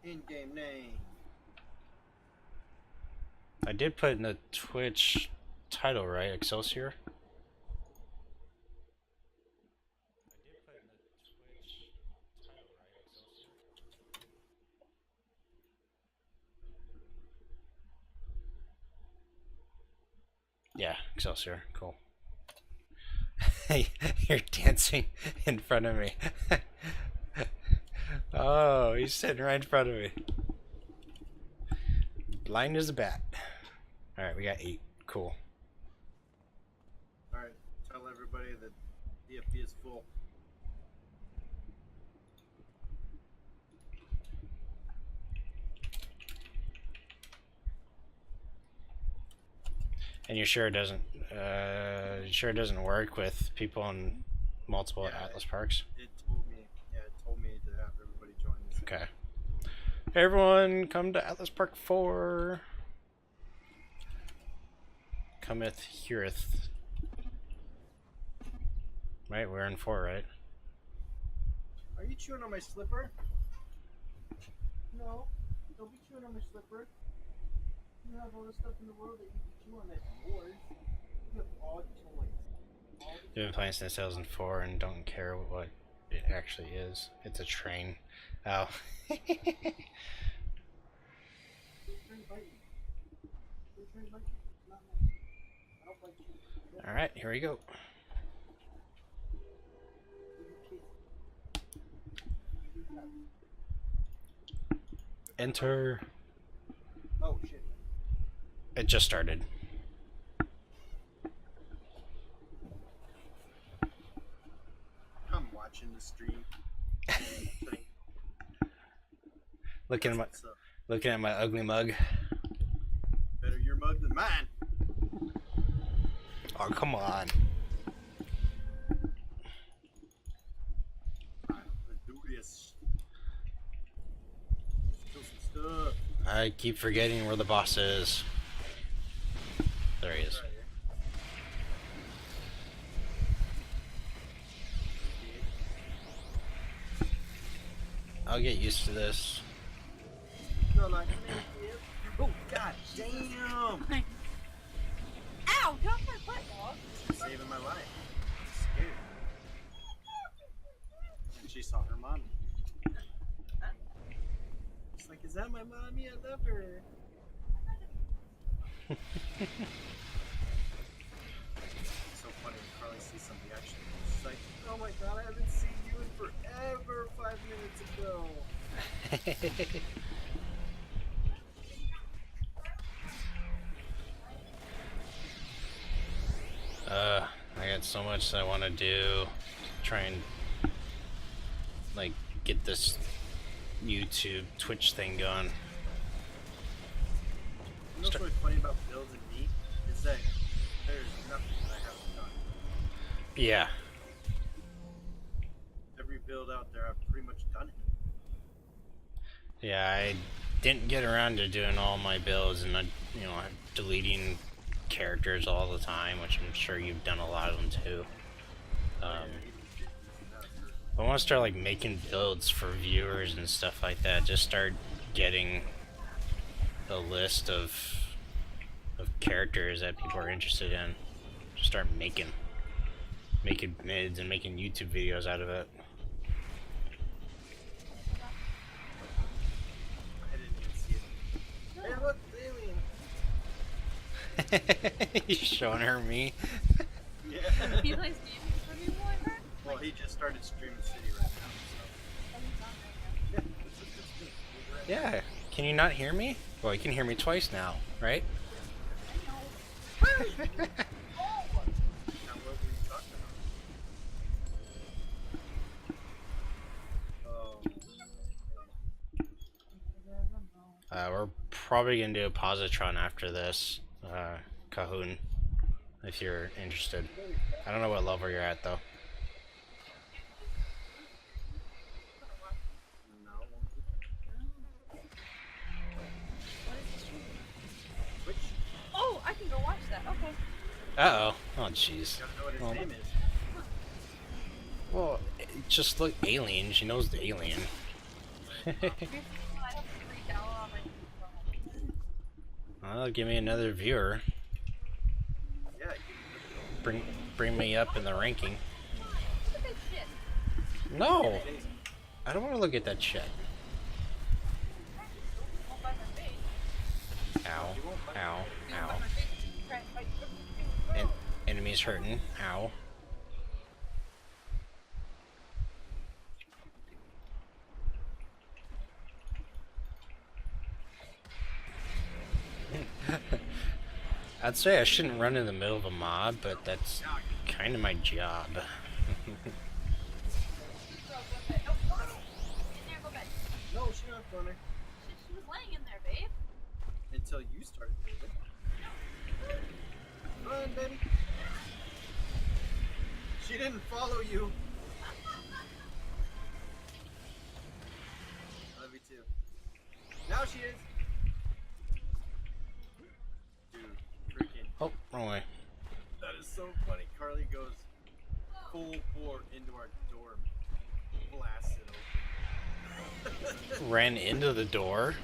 Speaker 5: In-game name.
Speaker 1: I did put in the Twitch title, right? Excelsior? Yeah, Excelsior. Cool. You're dancing in front of me. Oh, he's sitting right in front of me. Blind as a bat. Alright, we got 8. Cool.
Speaker 5: Alright, tell everybody that DFP is full.
Speaker 1: And you're sure it doesn't work with people on multiple Atlas Parks?
Speaker 5: It told me to have everybody join this.
Speaker 1: Okay. Everyone come to Atlas Park 4. Cometh, heareth. Right, we're in 4, right?
Speaker 5: Are you chewing on my slipper? No, don't be chewing on my slipper. You have all the stuff in the world that you can chew on that's yours. You have all toys.
Speaker 1: You've been playing since 2004 and don't care what it actually is. It's a train. Oh. Alright, here we go. Enter.
Speaker 5: Oh shit.
Speaker 1: It just started.
Speaker 5: I'm watching the stream.
Speaker 1: Looking at my ugly mug.
Speaker 5: Better your mug than mine.
Speaker 1: Oh, come on.
Speaker 5: Alright, let's do this. Let's kill some stuff.
Speaker 1: I keep forgetting where the boss is. There he is.
Speaker 5: Right here.
Speaker 1: I'll get used to this.
Speaker 5: No, like, oh god damn!
Speaker 2: Ow! Get off my butt, dog!
Speaker 5: Saving my life. I'm scared. And she saw her mommy. It's like, is that my mommy? I love her. So funny when Carly sees some reaction. She's like, oh my god, I haven't seen you in forever 5 minutes ago.
Speaker 1: I got so much that I want to do. Try and like get this YouTube Twitch thing going.
Speaker 5: You know what's really funny about builds and meat is that there's nothing that I haven't done.
Speaker 1: Yeah.
Speaker 5: Every build out there, I've pretty much done it.
Speaker 1: Yeah, I didn't get around to doing all my builds, and I'm deleting characters all the time, which I'm sure you've done a lot of them too. I want to start like making builds for viewers and stuff like that. Just start getting a list of characters that people are interested in. Just start making mids and making YouTube videos out of it.
Speaker 5: I didn't even see it. Hey, look, alien!
Speaker 1: You showing her me?
Speaker 5: Yeah.
Speaker 2: He plays games for me more, right?
Speaker 5: Well, he just started streaming City right now, so. Yeah,
Speaker 1: Yeah. Can you not hear me? Well, you can hear me twice now, right?
Speaker 5: Now, what were you talking about?
Speaker 1: We're probably gonna do a positron after this, Cahoon, if you're interested. I don't know what level you're at though.
Speaker 5: No. Which?
Speaker 2: Oh, I can go watch that. Okay.
Speaker 1: Uh-oh. Oh, jeez.
Speaker 5: Gotta know what his
Speaker 1: Well,
Speaker 5: name is.
Speaker 1: well, just look alien. She knows the alien.
Speaker 2: I have to read down on my phone.
Speaker 1: Well, give me another viewer.
Speaker 5: Yeah,
Speaker 1: Bring me up in the ranking.
Speaker 2: Look at that shit.
Speaker 1: No! I don't want to look at that shit.
Speaker 2: Won't bite my face.
Speaker 1: Ow. Ow.
Speaker 2: You won't
Speaker 1: Ow.
Speaker 2: bite my face. Try and bite your face.
Speaker 1: En enemy's hurting. Ow. I'd say I shouldn't run in the middle of a mob, but that's kind of my job.
Speaker 2: Go bed. Oh, go bed. In there, go bed.
Speaker 5: No, she's not funny.
Speaker 2: She was laying in there, babe.
Speaker 5: Until you started moving. Run, baby. She didn't follow you. Love you too. Now she is. Dude, freaking.
Speaker 1: Oh, wrong way.
Speaker 5: That is so funny. Carly goes full bore into our dorm. Blasts it open.
Speaker 1: Ran into the door.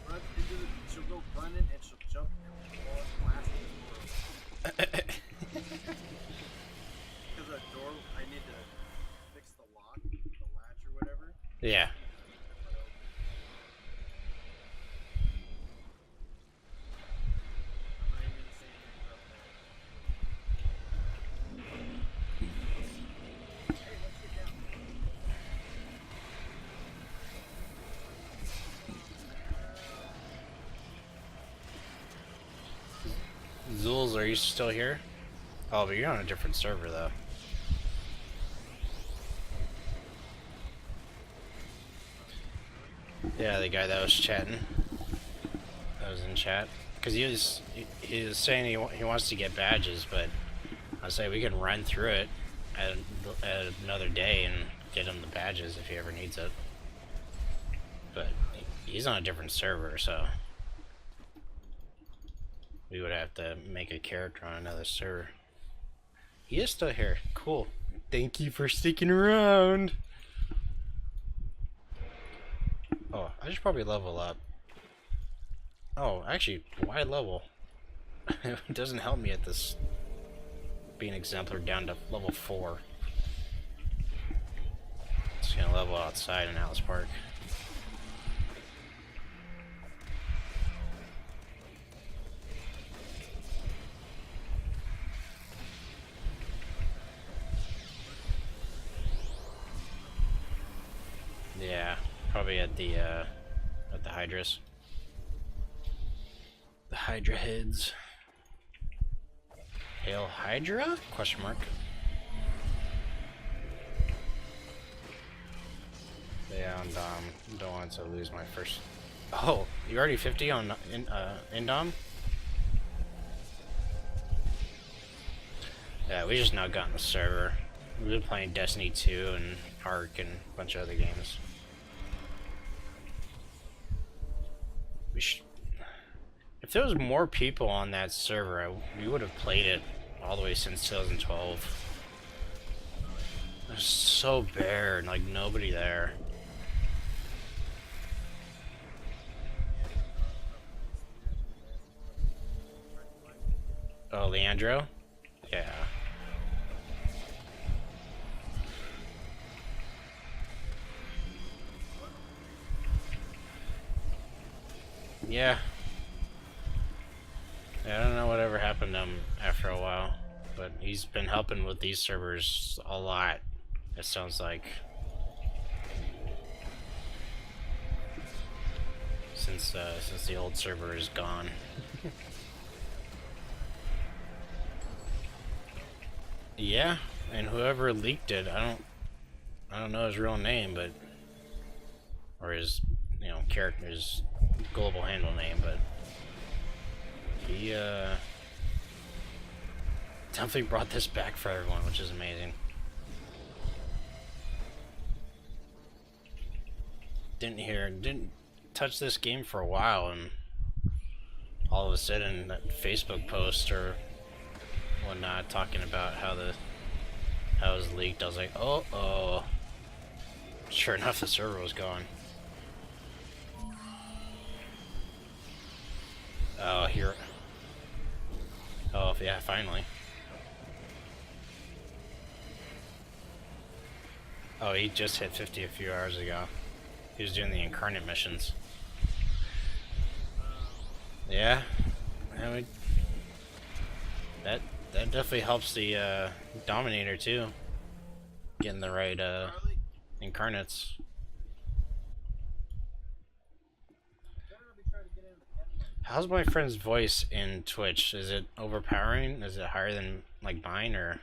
Speaker 5: Run into the, she'll go running and she'll jump and blast the door. Because our door, I need to fix the lock, the latch or whatever.
Speaker 1: Yeah.
Speaker 5: I'm not even gonna say anything about that. Hey, let's get down.
Speaker 1: Zules, are you still here? Oh, but you're on a different server though. Yeah, the guy that was chatting. That was in chat. Because he was saying he wants to get badges, but I say we can run through it at another day and get him the badges if he ever needs it. But he's on a different server, so we would have to make a character on another server. He is still here. Cool. Thank you for sticking around. Oh, I should probably level up. Oh, actually, why level? It doesn't help me at this being exemplar down to level 4. Just gonna level outside in Alice Park. Yeah, probably at the Hydras. The Hydra heads. Hail Hydra? Question mark. Yeah, and don't want to lose my first. Oh, you already 50 on Indom? Yeah, we just now got in the server. We've been playing Destiny 2 and Ark and a bunch of other games. We should. If there was more people on that server, we would have played it all the way since 2012. It was so bare and like nobody there. Oh, Leandro? Yeah. Yeah. I don't know whatever happened to him after a while, but he's been helping with these servers a lot, it sounds like. Since the old server is gone. Yeah, and whoever leaked it, I don't know his real name, but or his character's global handle name, but he definitely brought this back for everyone, which is amazing. Didn't touch this game for a while, and all of a sudden that Facebook post or whatnot talking about how it was leaked, I was like, oh. Sure enough, the server was gone. Oh, here. Oh, yeah, finally. Oh, he just hit 50 a few hours ago. He was doing the incarnate missions. Yeah, that definitely helps the Dominator too. Getting the right incarnates. How's my friend's voice in Twitch? Is it overpowering? Is it higher than like mine or?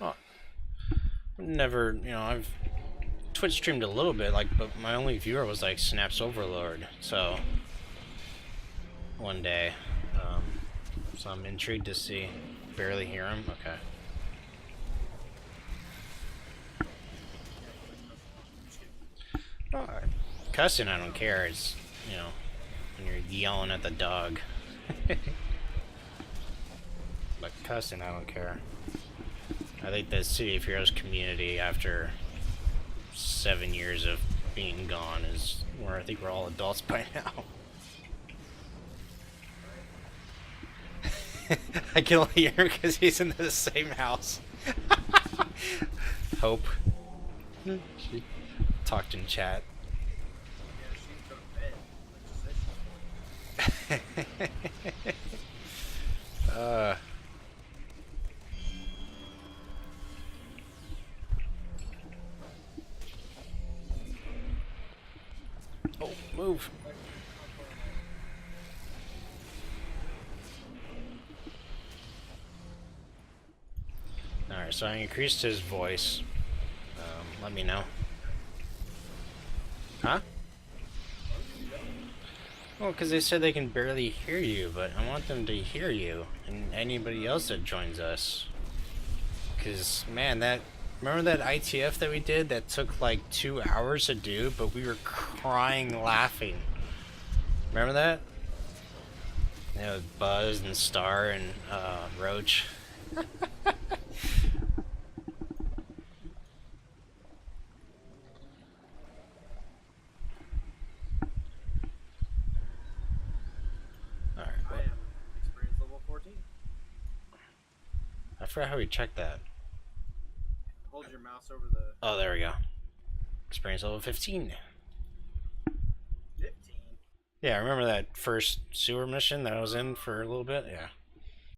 Speaker 1: Oh, never. I've Twitch streamed a little bit, but my only viewer was like Snaps Overlord. So one day, so I'm intrigued to see. Barely hear him. Okay. Oh, cussing, I don't care. It's when you're yelling at the dog. But cussing, I don't care. I think the City of Heroes community, after 7 years of being gone, is where I think we're all adults by now. I can only hear him because he's in the same house. Hope. She talked in chat. Oh, move. Alright, so I increased his voice. Let me know. Huh? Well, because they said they can barely hear you, but I want them to hear you and anybody else that joins us. Because, man, remember that ITF that we did that took like 2 hours to do, but we were crying laughing. Remember that? Buzz and Star and Roach. I forgot how we checked that.
Speaker 5: Hold your mouse over the...
Speaker 1: Oh, there we go. Experience level 15.
Speaker 5: 15?
Speaker 1: Yeah, remember that first sewer mission that I was in for a little bit? Yeah.